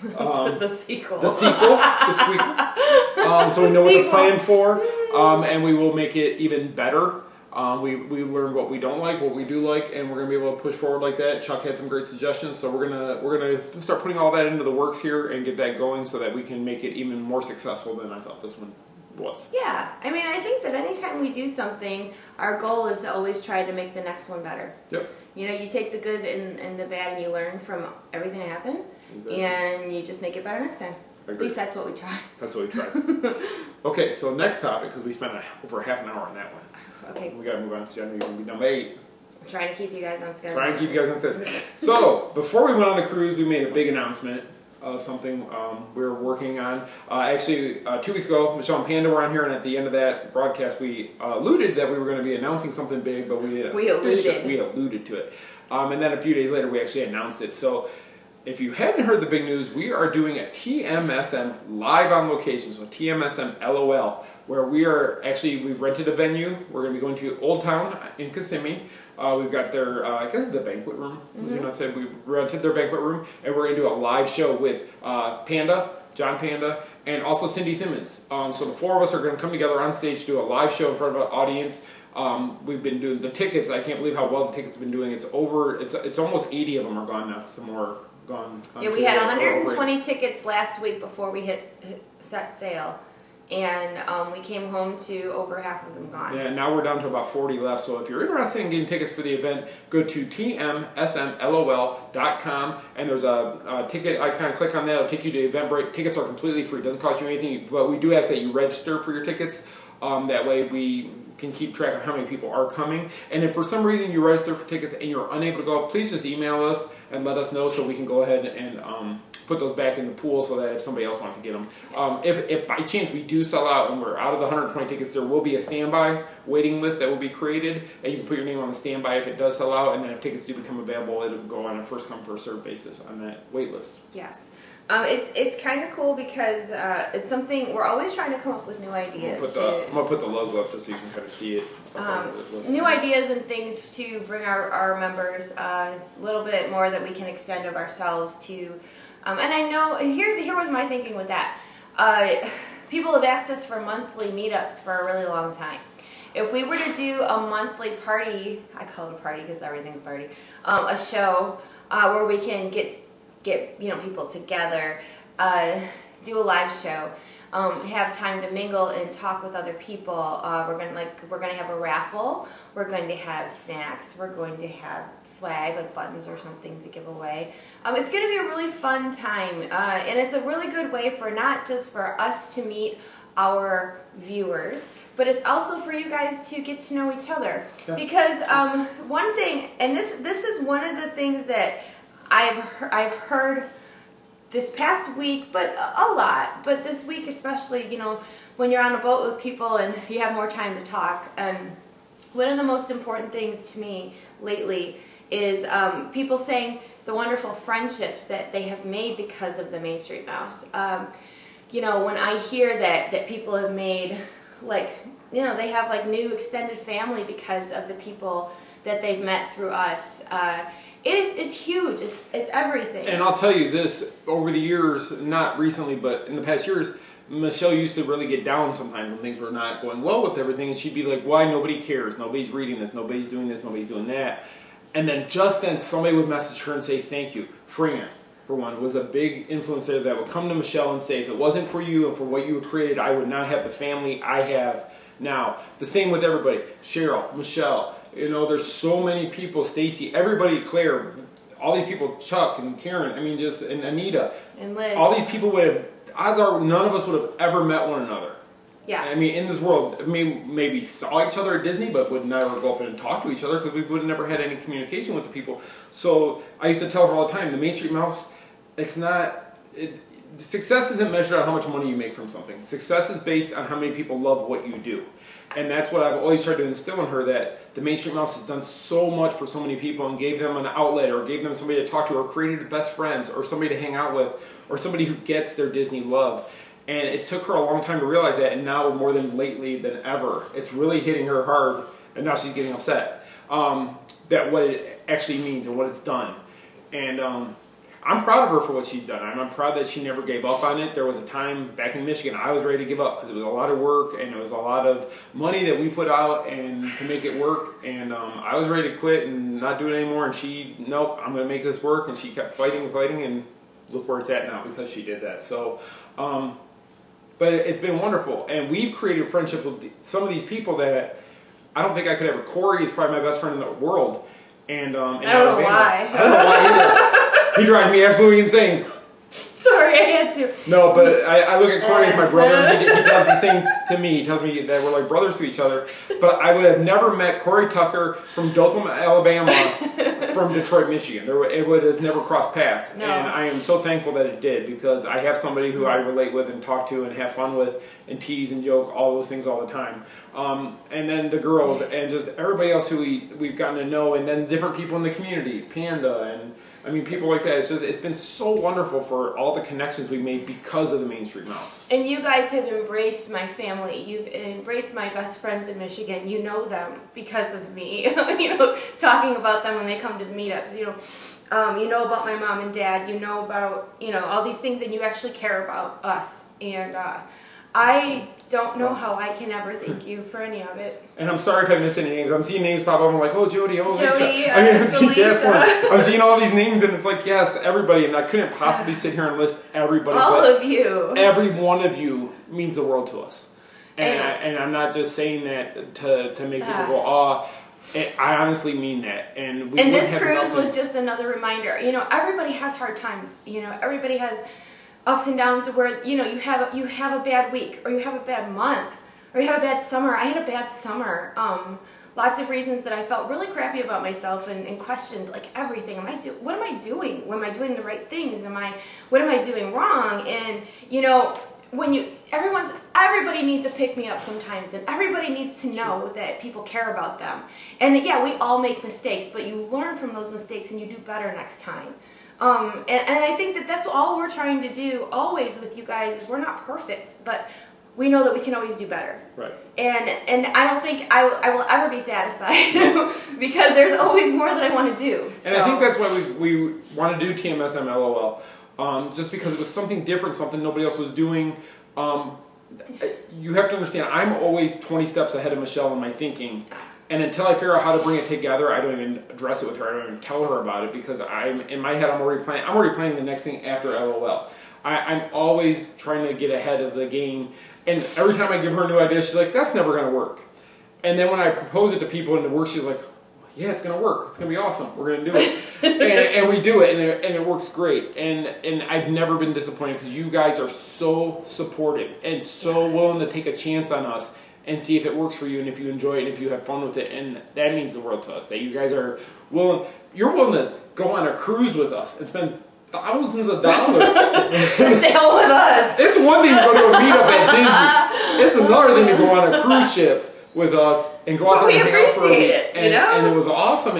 The sequel. The sequel. The sequel. So we know what to plan for, and we will make it even better. We learned what we don't like, what we do like, and we're going to be able to push forward like that. Chuck had some great suggestions, so we're gonna start putting all that into the works here and get that going so that we can make it even more successful than I thought this one was. Yeah, I mean, I think that anytime we do something, our goal is to always try to make the next one better. Yep. You know, you take the good and the bad and you learn from everything that happened, Exactly. and you just make it better next time. At least that's what we try. That's what we try. Okay, so next topic, because we spent over half an hour on that one. Okay. We got to move on because I know you're going to be done by 8. I'm trying to keep you guys on schedule. Trying to keep you guys on schedule. So, before we went on the cruise, we made a big announcement of something we were working on. Actually, 2 weeks ago, Michelle and Panda were on here, and at the end of that broadcast, we alluded that we were going to be announcing something big, but we alluded to it. And then a few days later, we actually announced it. So, if you hadn't heard the big news, we are doing a TMSM live on location, so TMSM LOL, where we've rented a venue. We're going to be going to Old Town in Kissimmee. We've got their, I guess the banquet room. Mm-hmm. You know what I'm saying? We rented their banquet room, and we're going to do a live show with John Panda, and also Cindy Simmons. So the 4 of us are going to come together on stage to do a live show in front of an audience. We've been doing the tickets. I can't believe how well the tickets have been doing. It's almost 80 of them are gone now. Some more gone. Yeah, we had 120 tickets last week before we hit set sail, and we came home to over half of them gone. Yeah, now we're down to about 40 left. So if you're interested in getting tickets for the event, go to tmsmlol.com, and there's a ticket icon. Click on that. It'll take you to Eventbrite. Tickets are completely free. It doesn't cost you anything, but we do ask that you register for your tickets. That way we can keep track of how many people are coming. And if for some reason you register for tickets and you're unable to go, please just email us and let us know so we can go ahead and put those back in the pool so that if somebody else wants to get them. If by chance we do sell out and we're out of the 120 tickets, there will be a standby waiting list that will be created, and you can put your name on the standby if it does sell out, and then if tickets do become available, it'll go on a first come first served basis on that wait list. Yes. It's kind of cool because it's something we're always trying to come up with new ideas. I'm gonna put the logo up just so you can kind of see it. New ideas and things to bring our members a little bit more that we can extend of ourselves to. And I know here was my thinking with that. People have asked us for monthly meetups for a really long time. If we were to do a monthly party, I call it a party because everything's party, a show where we can get people together, do a live show, have time to mingle and talk with other people. We're gonna have a raffle. We're going to have snacks. We're going to have swag like buttons or something to give away. It's going to be a really fun time, and it's a really good way for not just for us to meet our viewers, but it's also for you guys to get to know each other. Yeah. Because one thing, and this is one of the things that I've heard this past week, but a lot, but this week especially, when you're on a boat with people and you have more time to talk. One of the most important things to me lately is people saying the wonderful friendships that they have made because of the Main Street Mouse. When I hear that people have made, they have new extended family because of the people that they've met through us. It's huge. It's everything. And I'll tell you this, over the years, not recently, but in the past years, Michelle used to really get down sometimes when things were not going well with everything, and she'd be like, why nobody cares? Nobody's reading this, nobody's doing this, nobody's doing that. And then just then somebody would message her and say thank you. Fran, for one, was a big influencer that would come to Michelle and say, if it wasn't for you and for what you created, I would not have the family I have now. The same with everybody. Cheryl, Michelle, there's so many people, Stacy, everybody, Claire, all these people, Chuck and Karen, and Anita. And Liz. All these people odds are none of us would have ever met one another. Yeah. In this world, maybe saw each other at Disney, but would never go up and talk to each other because we would have never had any communication with the people. So I used to tell her all the time, the Main Street Mouse, success isn't measured on how much money you make from something. Success is based on how many people love what you do. And that's what I've always tried to instill in her, that the Main Street Mouse has done so much for so many people and gave them an outlet or gave them somebody to talk to or created best friends or somebody to hang out with or somebody who gets their Disney love. And it took her a long time to realize that, and now more than lately than ever, it's really hitting her hard, and now she's getting upset, that what it actually means and what it's done. And I'm proud of her for what she's done. I'm proud that she never gave up on it. There was a time back in Michigan I was ready to give up because it was a lot of work and it was a lot of money that we put out and to make it work. And I was ready to quit and not do it anymore. And she, nope, I'm going to make this work. And she kept fighting and fighting, and look where it's at now because she did that. So, but it's been wonderful. And we've created friendship with some of these people that I don't think I could ever. Corey is probably my best friend in the world. And I don't know why. I don't know why either. He drives me absolutely insane. Sorry, I had to. No, but I look at Corey as my brother. And he does the same to me. He tells me that we're like brothers to each other. But I would have never met Corey Tucker from Dothan, Alabama, from Detroit, Michigan. It would have never crossed paths. No. And I am so thankful that it did, because I have somebody who I relate with and talk to and have fun with and tease and joke, all those things all the time. And then the girls and just everybody else who we've gotten to know, and then different people in the community, Panda, and I mean people like that. It's been so wonderful for all the connections we made because of the Main Street Mouse. And you guys have embraced my family. You've embraced my best friends in Michigan. You know them because of me. You know, talking about them when they come to the meetups. You know about my mom and dad. You know about all these things, and you actually care about us. And I don't know how I can ever thank you for any of it. And I'm sorry if I missed any names. I'm seeing names pop up. I'm like, oh, Jody, oh, Jody, Alicia. I'm seeing Jasmine. I'm seeing all these names, and it's like, yes, everybody. And I couldn't possibly sit here and list everybody. All of you. Every one of you means the world to us. And I'm not just saying that to make people go, oh. I honestly mean that. And this cruise was just another reminder. Everybody has hard times. Everybody has ups and downs where you have a bad week, or you have a bad month, or you have a bad summer. I had a bad summer. Lots of reasons that I felt really crappy about myself and questioned like everything. What am I doing? Am I doing the right things? What am I doing wrong? And everybody needs to pick me up sometimes, and everybody needs to know that people care about them. And yeah, we all make mistakes, but you learn from those mistakes and you do better next time. And I think that's all we're trying to do always with you guys. Is we're not perfect, but we know that we can always do better. Right. And I don't think I will ever be satisfied because there's always more that I want to do. And I think that's why we want to do TMSM LOL. Just because it was something different, something nobody else was doing. You have to understand, I'm always 20 steps ahead of Michelle in my thinking. And until I figure out how to bring it together, I don't even address it with her. I don't even tell her about it, because in my head I'm already planning the next thing after LOL. I'm always trying to get ahead of the game. And every time I give her a new idea, she's like, that's never going to work. And then when I propose it to people in the work, she's like, yeah, it's going to work. It's going to be awesome. We're going to do it. and we do it, and it works great. And I've never been disappointed, because you guys are so supportive and so willing to take a chance on us and see if it works for you, and if you enjoy it, and if you have fun with it. And that means the world to us, that you guys are willing to go on a cruise with us and spend thousands of dollars to sail with us. It's one thing to go to a meetup at Disney. It's another thing to go on a cruise ship with us and go out there and hang out for a week. And it was awesome,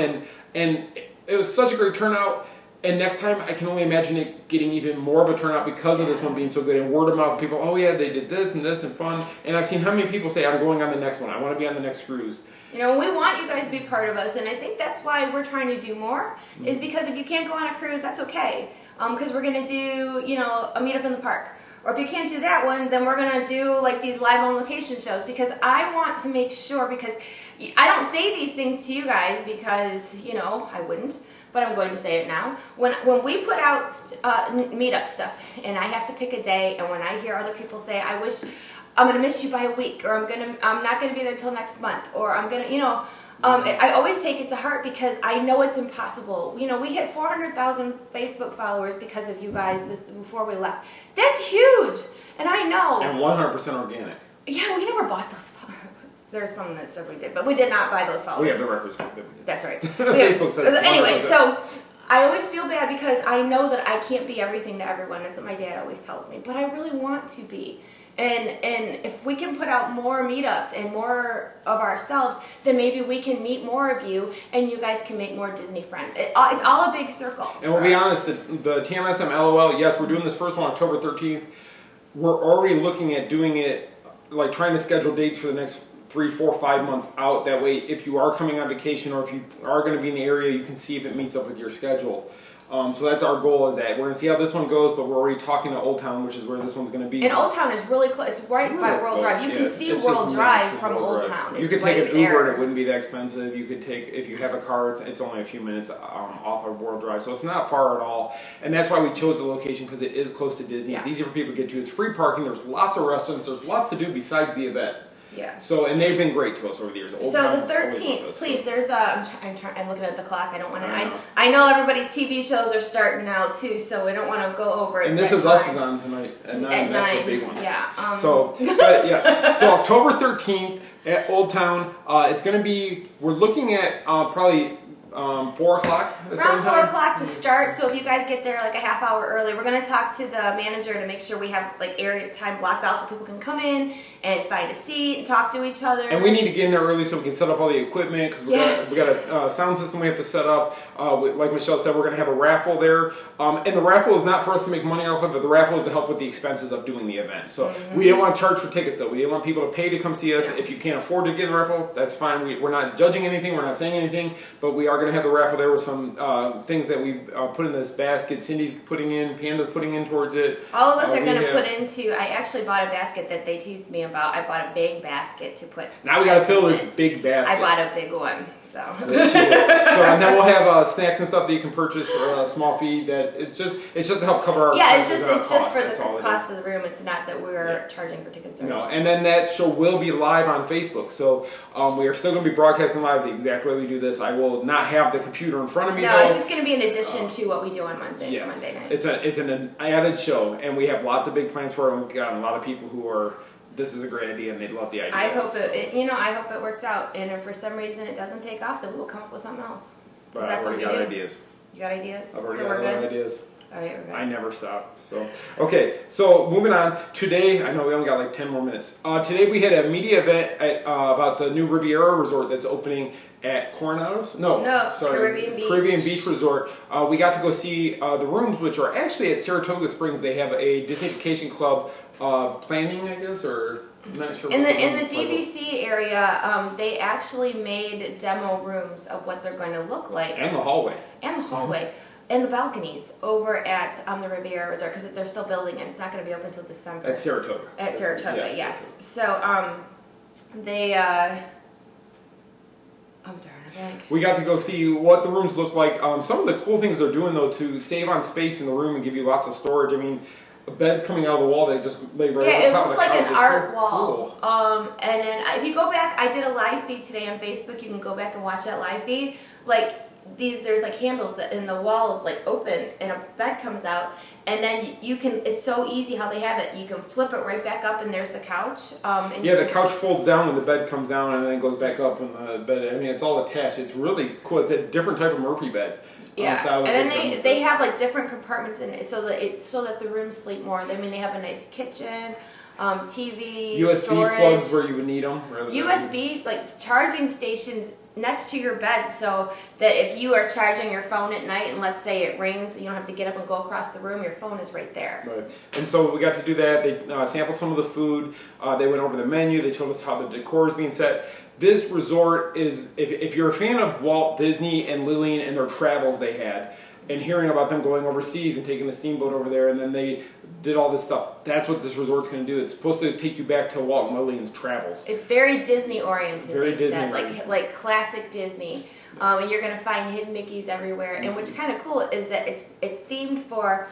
and it was such a great turnout. And next time, I can only imagine it getting even more of a turnout because of this one being so good. And word of mouth, people, oh yeah, they did this and fun. And I've seen how many people say, I'm going on the next one. I want to be on the next cruise. We want you guys to be part of us. And I think that's why we're trying to do more, is because if you can't go on a cruise, that's okay. Because we're going to do, a meetup in the park. Or if you can't do that one, then we're going to do like these live on location shows, because I want to make sure, because I don't say these things to you guys because, I wouldn't. But I'm going to say it now. When we put out meetup stuff, and I have to pick a day, and when I hear other people say, I wish I'm going to miss you by a week, or I'm not going to be there until next month, or I'm going to, I always take it to heart, because I know it's impossible. We hit 400,000 Facebook followers because of you guys before we left. That's huge, and I know. And 100% organic. Yeah, we never bought those followers. There's some that said we did, but we did not buy those followers. We have the records. That's right. Facebook says. Anyway, so I always feel bad because I know that I can't be everything to everyone. That's what my dad always tells me. But I really want to be. And if we can put out more meetups and more of ourselves, then maybe we can meet more of you, and you guys can make more Disney friends. It's all a big circle. And we'll be honest, the TMSM LOL, yes, we're doing this first one October 13th. We're already looking at doing it, like trying to schedule dates for the next 3, 4, 5 months out. That way, if you are coming on vacation, or if you are going to be in the area, you can see if it meets up with your schedule. So that's our goal, is that we're going to see how this one goes, but we're already talking to Old Town, which is where this one's going to be. And Old Town is really close. It's right by World Drive. You can see World Drive from Old Town. You could take an Uber and it wouldn't be that expensive. You could take, if you have a car, it's only a few minutes off of World Drive. So it's not far at all. And that's why we chose the location, because it is close to Disney. It's easy for people to get to. It's free parking. There's lots of restaurants. There's lots to do besides the event. Yeah. So, and they've been great to us over the years. So the 13th, please. There's I'm looking at the clock. I don't want to. I know everybody's TV shows are starting now too, so we don't want to go over it. And This Is Us is on tonight at 9. That's the big one. Yeah. So, but yes. So October 13th at Old Town. It's going to be. We're looking at probably 4 o'clock. Around 4 o'clock to start. So if you guys get there like a half hour early, we're going to talk to the manager to make sure we have like area time blocked out so people can come in and find a seat and talk to each other. And we need to get in there early so we can set up all the equipment, because we got a sound system we have to set up. Like Michelle said, we're going to have a raffle there. And the raffle is not for us to make money off of, but the raffle is to help with the expenses of doing the event. So we didn't want to charge for tickets, though. We didn't want people to pay to come see us. If you can't afford to get in the raffle, that's fine. We're not judging anything. We're not saying anything. But we are going to have the raffle there with some things that we put in this basket. Cindy's putting in, Panda's putting in towards it. All of us are going to put into, I actually bought a basket that they teased me about. I bought a big basket to put. Now we got to fill this big basket. I bought a big one, so. So, and then we'll have snacks and stuff that you can purchase for a small fee. That it's just to help cover our expenses. It's just for the cost of the room. It's not that we're charging for tickets. No, and then that show will be live on Facebook. So we are still going to be broadcasting live the exact way we do this. I will not have the computer in front of me. No, it's just going to be in addition to what we do on Monday nights. It's an added show, and we have lots of big plans for it. And we've got a lot of people who are. This is a great idea, and they'd love the idea. I hope I hope it works out. And if for some reason it doesn't take off, then we'll come up with something else. But I've already got ideas. You got ideas? I've already got other ideas. All right, we're good. I never stop. So, okay. So moving on. Today, I know we only got like 10 more minutes. Today we had a media event about the new Riviera Resort that's opening at Coronado's? Caribbean Beach Resort. We got to go see the rooms, which are actually at Saratoga Springs. They have a Disney Vacation Club planning, I guess, or I'm not sure. In the DVC area, they actually made demo rooms of what they're going to look like. And the hallway. And the balconies over at the Riviera Resort, because they're still building it. It's not going to be open until December. At Saratoga. At Saratoga, yes. So they. I'm darn it. We got to go see what the rooms look like. Some of the cool things they're doing, though, to save on space in the room and give you lots of storage. I mean, beds coming out of the wall that just lay right over the top of the couch. Yeah, it looks like an art wall. Cool. And then if you go back, I did a live feed today on Facebook. You can go back and watch that live feed. Like there's like handles that in the walls like open, and a bed comes out, and then you can. It's so easy how they have it. You can flip it right back up, and there's the couch. The couch folds down when the bed comes down, and then goes back up when the bed. I mean, it's all attached. It's really cool. It's a different type of Murphy bed. Yeah, and then they have like different compartments in it, so that the rooms sleep more. I mean, they have a nice kitchen, TV, USB storage, plugs where you would need them. USB like charging stations next to your bed, so that if you are charging your phone at night and let's say it rings, you don't have to get up and go across the room. Your phone is right there. Right. And so we got to do that. They sampled some of the food. They went over the menu. They told us how the decor is being set. This resort is, if you're a fan of Walt Disney and Lillian and their travels they had, and hearing about them going overseas and taking the steamboat over there, and then they did all this stuff, that's what this resort's going to do. It's supposed to take you back to Walt and Lillian's travels. It's very Disney oriented. Very Disney oriented. Like classic Disney. And you're going to find hidden Mickeys everywhere. And what's kind of cool is that it's themed for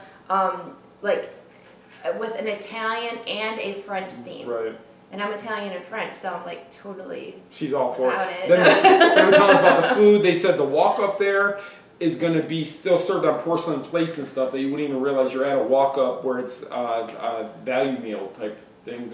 with an Italian and a French theme. Right. And I'm Italian and French, so I'm like totally. She's all for it. Then they were telling us about the food. They said the walk up there is going to be still served on porcelain plates and stuff that you wouldn't even realize you're at a walk up where it's a value meal type thing.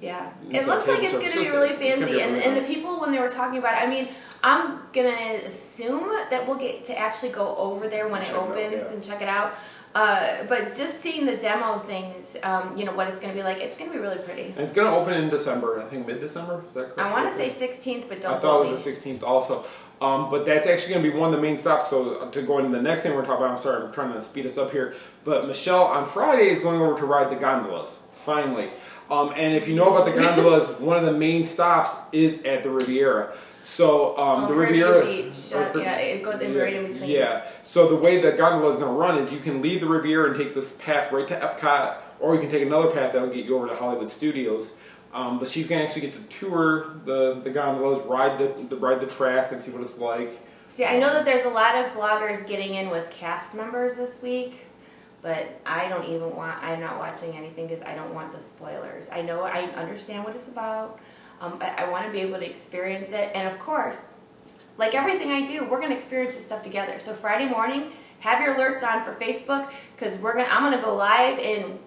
Yeah, it looks like it's going to be really fancy. And the people, when they were talking about it, I mean, I'm going to assume that we'll get to actually go over there when it opens and check it out. But just seeing the demo things, what it's going to be like, it's going to be really pretty. And it's going to open in December, I think mid-December, is that correct? I want to say 16th, but don't. I thought it was the 16th also. But that's actually going to be one of the main stops. So to go into the next thing we're talking about, I'm sorry, I'm trying to speed us up here. But Michelle on Friday is going over to ride the gondolas, finally. And if you know about the gondolas, one of the main stops is at the Riviera. So the Riviera Beach, yeah, it goes in right in between. Yeah. So the way the gondola is going to run is you can leave the Riviera and take this path right to Epcot, or you can take another path that will get you over to Hollywood Studios. But she's going to actually get to tour the gondolas, ride the track, and see what it's like. See, I know that there's a lot of bloggers getting in with cast members this week, but I'm not watching anything because I don't want the spoilers. I understand what it's about, but I want to be able to experience it. And of course, like everything I do, we're going to experience this stuff together. So Friday morning, have your alerts on for Facebook because I'm going to go live and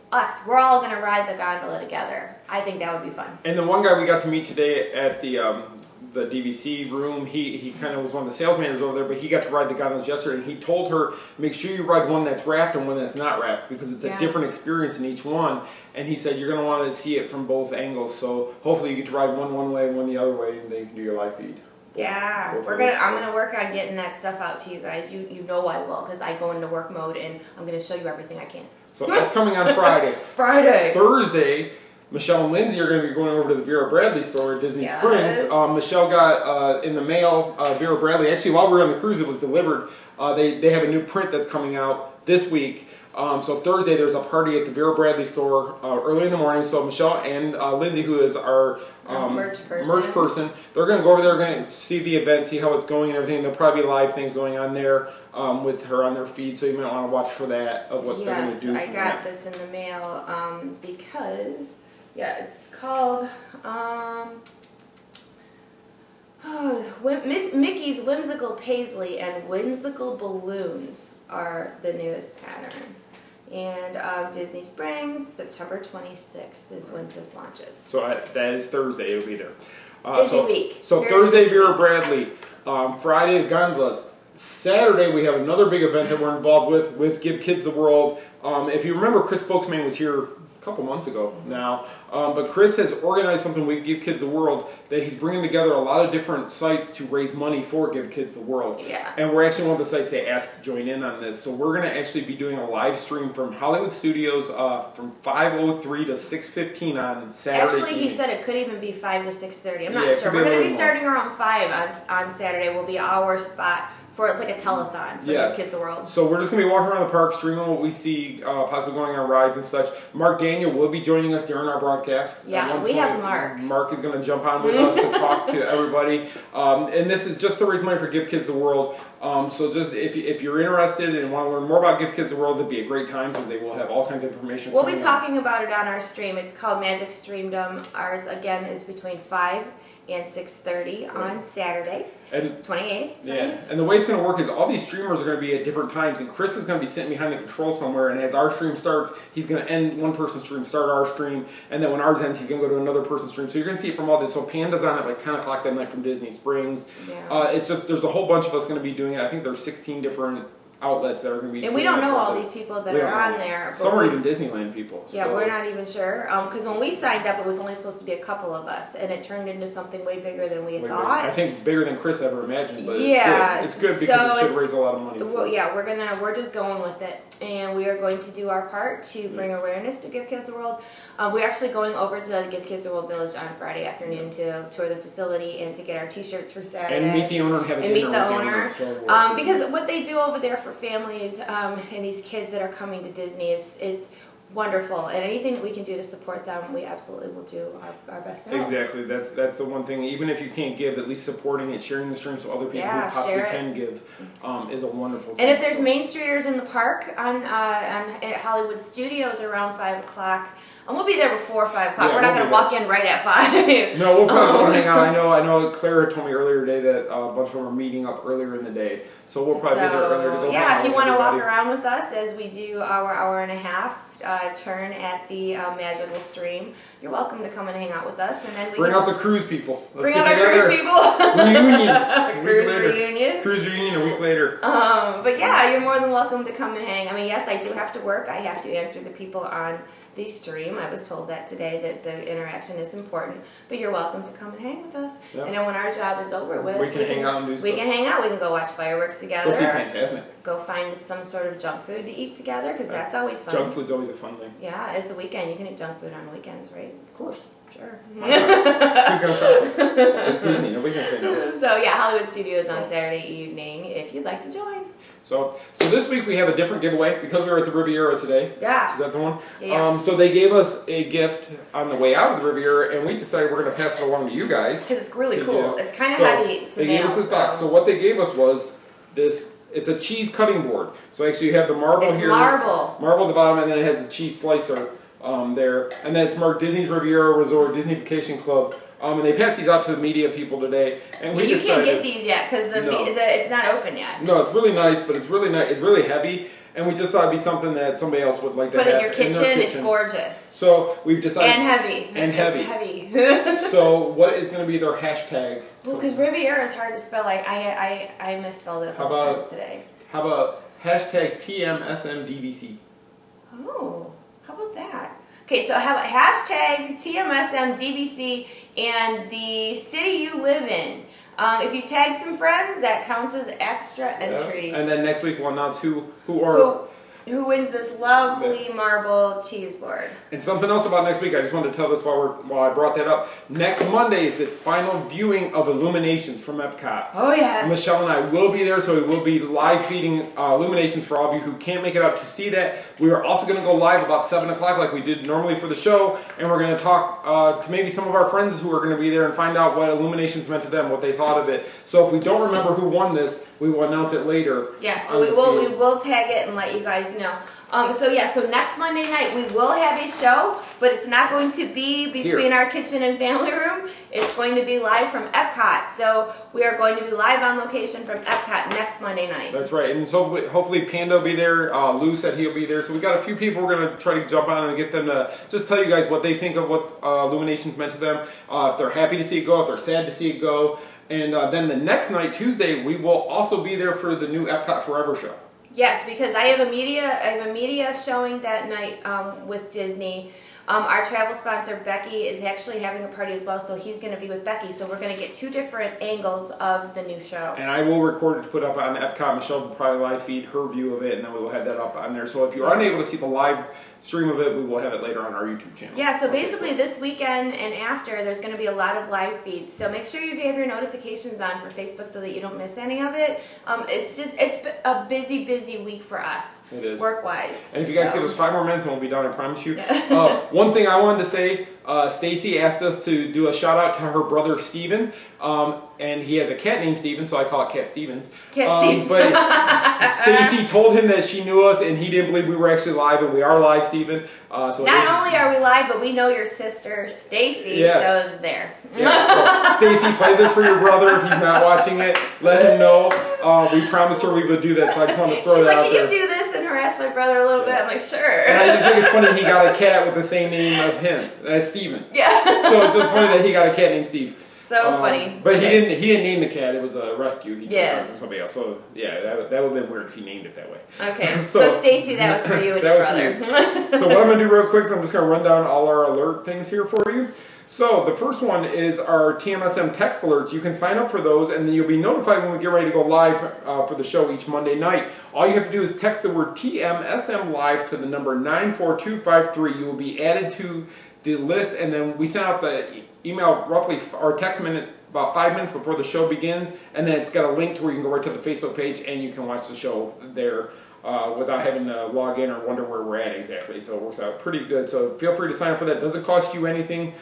we're all going to ride the gondola together. I think that would be fun. And the one guy we got to meet today at the DVC room, he kind of was one of the sales managers over there, but he got to ride the gondolas yesterday, and he told her, make sure you ride one that's wrapped and one that's not wrapped, because it's a different experience in each one. And he said you're going to want to see it from both angles, so hopefully you get to ride one way and one the other way, and then you can do your live feed. Yeah, I'm gonna work on getting that stuff out to you guys. You know I will, because I go into work mode and I'm gonna show you everything I can. So that's coming on Friday. Friday. Thursday, Michelle and Lindsay are going to be going over to the Vera Bradley store at Disney Springs. Michelle got in the mail Vera Bradley. Actually, while we were on the cruise, it was delivered. They have a new print that's coming out this week. So Thursday, there's a party at the Vera Bradley store early in the morning. So Michelle and Lindsay, who is our merch person, they're going to go over there, going to see the event, see how it's going and everything. There'll probably be live things going on there with her on their feed, so you might want to watch for that, of what they're going to do. Yes, I got this in the mail because, it's called Mickey's Whimsical Paisley and Whimsical Balloons are the newest pattern. And Disney Springs, September 26th is when this launches. So that is Thursday, it'll be there. Busy week. So Thursday, Vera Bradley. Friday, gondolas. Saturday, we have another big event that we're involved with Give Kids the World. If you remember, Chris Spokesman was here a couple months ago now, but Chris has organized something with Give Kids the World that he's bringing together a lot of different sites to raise money for Give Kids the World. Yeah. And we're actually one of the sites they asked to join in on this. So we're going to actually be doing a live stream from Hollywood Studios from 5:03 to 6:15 on Saturday. Actually, he said it could even be 5 to 6:30. I'm not sure. We're going to be starting around 5 on Saturday. Will be our spot. It's like a telethon for Give Kids the World. So we're just going to be walking around the park, streaming what we see, possibly going on rides and such. Mark Daniel will be joining us during our broadcast. Yeah, we have Mark. Mark is going to jump on with us to talk to everybody. And this is just to raise money for Give Kids the World. So just if you're interested and want to learn more about Give Kids the World, it'd be a great time because they will have all kinds of information. We'll be talking about it on our stream. It's called Magic Streamdom. Ours, again, is between 5 and 6:30 on Saturday, and 28th. Yeah, and the way it's going to work is all these streamers are going to be at different times, and Chris is going to be sitting behind the control somewhere, and as our stream starts, he's going to end one person's stream, start our stream, and then when ours ends, he's going to go to another person's stream. So you're going to see it from all this. So Panda's on at like 10 o'clock that night from Disney Springs. Yeah. It's just, there's a whole bunch of us going to be doing it. I think there's 16 different outlets that are going to be. And we don't know all these people that are on there. Some are even Disneyland people. Yeah, so. We're not even sure. Because when we signed up, it was only supposed to be a couple of us, and it turned into something way bigger than we had thought. I think bigger than Chris ever imagined. But it's good because it should raise a lot of money. Well, yeah, we're just going with it, and we are going to do our part to bring awareness to Give Kids the World. We're actually going over to the Give Kids the World Village on Friday afternoon to tour the facility and to get our T-shirts for Saturday. And meet the owner and have a dinner meet the owner. So because what they do over there for families and these kids that are coming to Disney it's wonderful, and anything that we can do to support them, we absolutely will do our best to help. Exactly, that's the one thing. Even if you can't give, at least supporting it, sharing the stream so other people who possibly can give is a wonderful thing. And if there's Main Streeters in the park at Hollywood Studios around 5 o'clock, and we'll be there before 5 o'clock. We're not going to walk in right at 5. No, we'll probably go hang out. I know Claire had told me earlier today that a bunch of them are meeting up earlier in the day, so we'll probably be there earlier to go hang out. If you want to walk around with us as we do our hour and a half turn at the Magical Stream, you're welcome to come and hang out with us, and then we bring out the cruise people. Bring out our cruise people. Reunion. Cruise reunion a week later. But yeah, you're more than welcome to come and hang. I mean, yes, I do have to work. I have to answer the people on the stream. I was told that today, that the interaction is important, but you're welcome to come and hang with us. Yep. And then when our job is over with, we can hang out and do stuff. We can hang out. We can go watch fireworks together. Go see Fantasmic. Go find some sort of junk food to eat together, because that's always fun. Junk food's always always a fun thing. Yeah, it's a weekend. You can eat junk food on weekends, right? Of course. Sure. Who's gonna stop us? It's Disney. Nobody's gonna say no. So yeah, Hollywood Studios on Saturday evening if you'd like to join. So this week we have a different giveaway because we were at the Riviera today. Yeah. Is that the one? Yeah. So they gave us a gift on the way out of the Riviera, and we decided we're going to pass it along to you guys. Because it's really cool. Yeah. It's kind of heavy to They gave us this box. So what they gave us was this. It's a cheese cutting board. So actually you have the marble here. Marble at the bottom, and then it has the cheese slicer there. And then it's marked Disney's Riviera Resort, Disney Vacation Club. And they passed these out to the media people today. And we decided, can't get these yet because it's not open yet. No, it's really nice, but it's really nice. It's really heavy. And we just thought it'd be something that somebody else would like to have. Put in your kitchen, it's gorgeous. So we've decided. And heavy. So what is going to be their hashtag? Well, because Riviera is hard to spell. I misspelled it a couple times today. How about hashtag TMSMDVC? Oh, how about that? Okay, so how about hashtag TMSMDVC and the city you live in. If you tag some friends, that counts as extra entries. And then next week we'll announce who wins this lovely marble cheese board. And something else about next week, I just wanted to tell this while I brought that up. Next Monday is the final viewing of Illuminations from Epcot. Oh yes. Michelle and I will be there, so we will be live feeding Illuminations for all of you who can't make it out to see that. We are also going to go live about 7 o'clock like we did normally for the show, and we're going to talk to maybe some of our friends who are going to be there and find out what Illuminations meant to them, what they thought of it. So if we don't remember who won this, we will announce it later. Yes, we will tag it and let you guys know. So next Monday night we will have a show, but it's not going to be between our kitchen and family room. It's going to be live from Epcot. So we are going to be live on location from Epcot next Monday night. That's right, and so hopefully Panda will be there. Lou said he'll be there. So we got a few people we're going to try to jump on and get them to just tell you guys what they think of what Illuminations meant to them. If they're happy to see it go, if they're sad to see it go. And then the next night, Tuesday, we will also be there for the new Epcot Forever show. Yes, because I have a media showing that night with Disney. Our travel sponsor Becky is actually having a party as well, so he's going to be with Becky. So we're going to get two different angles of the new show. And I will record it to put up on Epcot. Michelle will probably live feed her view of it, and then we will have that up on there. So if you're unable to see the live stream of it, we will have it later on our YouTube channel. Yeah, so basically this weekend and after, there's going to be a lot of live feeds. So make sure you have your notifications on for Facebook so that you don't miss any of it. It's a busy week for us. It is. Work-wise. And if you guys give us 5 more minutes and we'll be done, I promise you. One thing I wanted to say, Stacy asked us to do a shout out to her brother Steven. And he has a cat named Steven, so I call it Cat Stevens. Stevens. But Stacy told him that she knew us, and he didn't believe we were actually live, and we are live, Steven. So not only are we live, but we know your sister Stacy. Yes. So there. Yes. So Stacy, play this for your brother if he's not watching it. Let him know. We promised her we would do that, so I just want to throw that out there. She's like, can you do this and harass my brother a little bit? I'm like, sure. And I just think it's funny he got a cat with the same name of him as Steven. Yeah. So it's just funny that he got a cat named Steve. So funny. But okay. He didn't name the cat. It was a rescue. He got it from somebody else. So yeah, that would have been weird if he named it that way. Okay. So Stacy, that was for you and your brother. So what I'm gonna do real quick is I'm just gonna run down all our alert things here for you. So the first one is our TMSM text alerts. You can sign up for those, and then you'll be notified when we get ready to go live for the show each Monday night. All you have to do is text the word TMSM live to the number 94253. You will be added to the list, and then we send out the email roughly or text minute about 5 minutes before the show begins, and then it's got a link to where you can go right to the Facebook page and you can watch the show there without having to log in or wonder where we're at exactly. So it works out pretty good. So feel free to sign up for that. It doesn't cost you anything.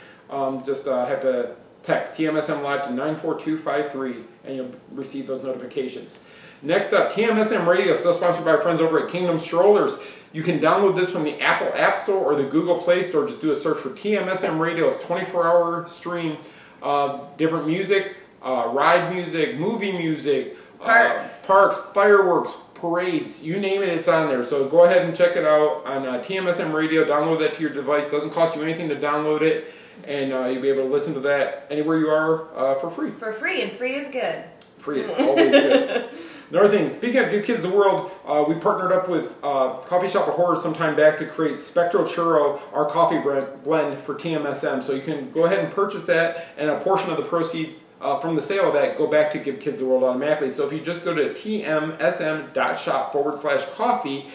Just have to text TMSM Live to 94253 and you'll receive those notifications. Next up, TMSM Radio, still sponsored by our friends over at Kingdom Strollers. You can download this from the Apple App Store or the Google Play Store. Just do a search for TMSM Radio. It's a 24-hour stream of different music, ride music, movie music, parks, fireworks, parades, you name it, it's on there. So go ahead and check it out on TMSM Radio. Download that to your device. Doesn't cost you anything to download it, and you'll be able to listen to that anywhere you are for free. For free, and free is good. Free is always good. Another thing, speaking of Give Kids the World, we partnered up with Coffee Shop of Horrors some time back to create Spectro Churro, our coffee blend for TMSM. So you can go ahead and purchase that, and a portion of the proceeds from the sale of that go back to Give Kids the World automatically. So if you just go to tmsm.shop/coffee,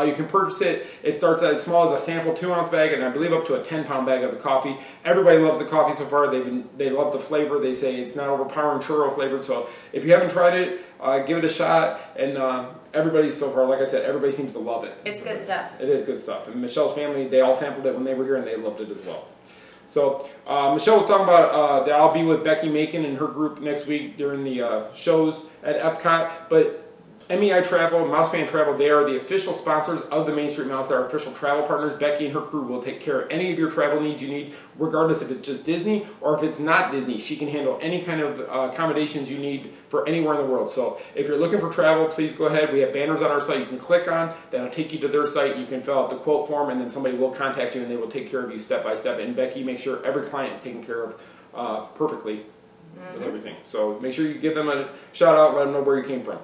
you can purchase it. It starts as small as a sample 2-ounce bag, and I believe up to a 10-pound bag of the coffee. Everybody loves the coffee so far. They love the flavor. They say it's not overpowering churro flavored. So if you haven't tried it, give it a shot. And everybody so far, like I said, everybody seems to love it. It's good stuff. It is good stuff. And Michelle's family, they all sampled it when they were here, and they loved it as well. So Michelle was talking about that I'll be with Becky Macon and her group next week during the shows at Epcot. But MEI-Travel Mouse Fan Travel, they are the official sponsors of the Main Street Mouse. They're our official travel partners. Becky and her crew will take care of any of your travel needs you need, regardless if it's just Disney or if it's not Disney. She can handle any kind of accommodations you need for anywhere in the world. So if you're looking for travel, please go ahead. We have banners on our site you can click on. That'll take you to their site. You can fill out the quote form, and then somebody will contact you, and they will take care of you step by step. And Becky makes sure every client is taken care of perfectly with everything. So make sure you give them a shout out, let them know where you came from.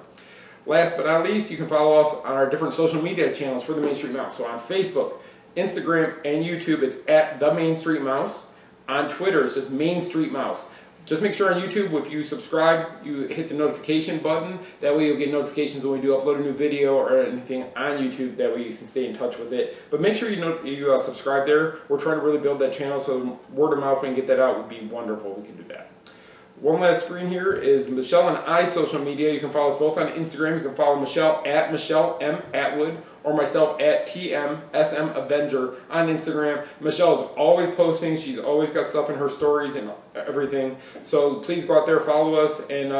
Last but not least, you can follow us on our different social media channels for the Main Street Mouse. So on Facebook, Instagram, and YouTube, it's at The Main Street Mouse. On Twitter, it's just Main Street Mouse. Just make sure on YouTube, if you subscribe, you hit the notification button. That way you'll get notifications when we do upload a new video or anything on YouTube. That way you can stay in touch with it. But make sure you subscribe there. We're trying to really build that channel, so word of mouth, we can get that out, would be wonderful. We can do that. One last screen here is Michelle and I's social media. You can follow us both on Instagram. You can follow Michelle at Michelle M. Atwood or myself at TMSM Avenger on Instagram. Michelle is always posting. She's always got stuff in her stories and everything. So please go out there, follow us, and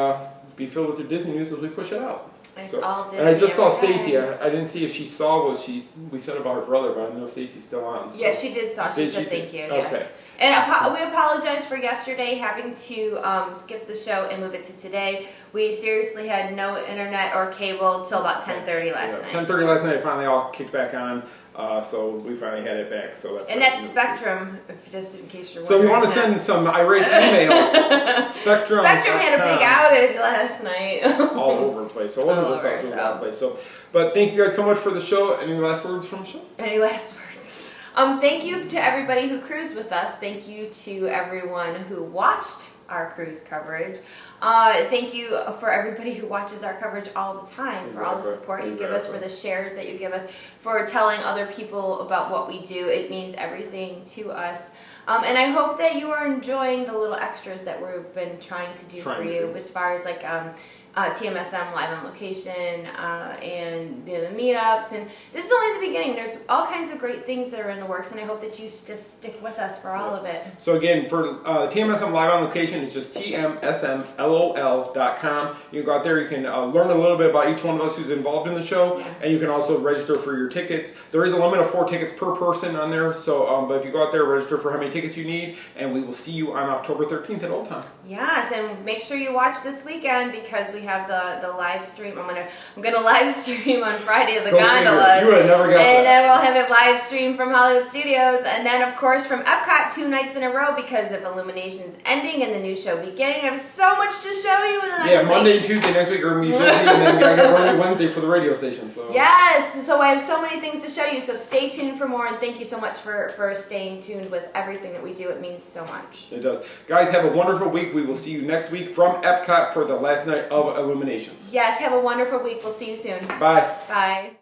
be filled with your Disney news as we push it out. It's all Disney. And I just saw Stacy. I didn't see if she saw what we said about her brother, but I know Stacy's still on. So. Yeah, she did saw. She said thank you. Okay. Yes. And we apologize for yesterday having to skip the show and move it to today. We seriously had no internet or cable till about 10:30 last night. 10:30 last night, it finally all kicked back on. So we finally had it back. So that's. And that's Spectrum, just in case you're wondering. So we want to send some irate emails. Spectrum had a big outage last night. All over the place. So it wasn't just us, it was all over the place. So, but thank you guys so much for the show. Any last words from Michelle? Any last words? Thank you to everybody who cruised with us. Thank you to everyone who watched our cruise coverage. Thank you for everybody who watches our coverage all the time, for all the support you give us, for the shares that you give us, for telling other people about what we do. It means everything to us. And I hope that you are enjoying the little extras that we've been trying to do for you, as far as like TMSM live on location and the meetups, and this is only the beginning. There's all kinds of great things that are in the works, and I hope that you just stick with us for all of it. So again, for TMSM live on location, it's just tmsmlol.com. You can go out there, you can learn a little bit about each one of us who's involved in the show, and you can also register for your tickets. There is a limit of 4 tickets per person on there, so but if you go out there, register for how many tickets you need, and we will see you on October 13th at Old Town. Yes, and make sure you watch this weekend, because we have the live stream. I'm gonna live stream on Friday of the gondolas. You would have never guessed that. And then we'll have it live stream from Hollywood Studios, and then of course from Epcot 2 nights in a row, because of Illuminations ending and the new show beginning. I have so much to show you in the next week. Monday and Tuesday next week are going to be busy, and then we got to get Wednesday for the radio station. So. Yes, so I have so many things to show you, so stay tuned for more, and thank you so much for staying tuned with everything that we do. It means so much. It does. Guys, have a wonderful week. We will see you next week from Epcot for the last night of Illuminations. Yes, have a wonderful week. We'll see you soon. Bye. Bye.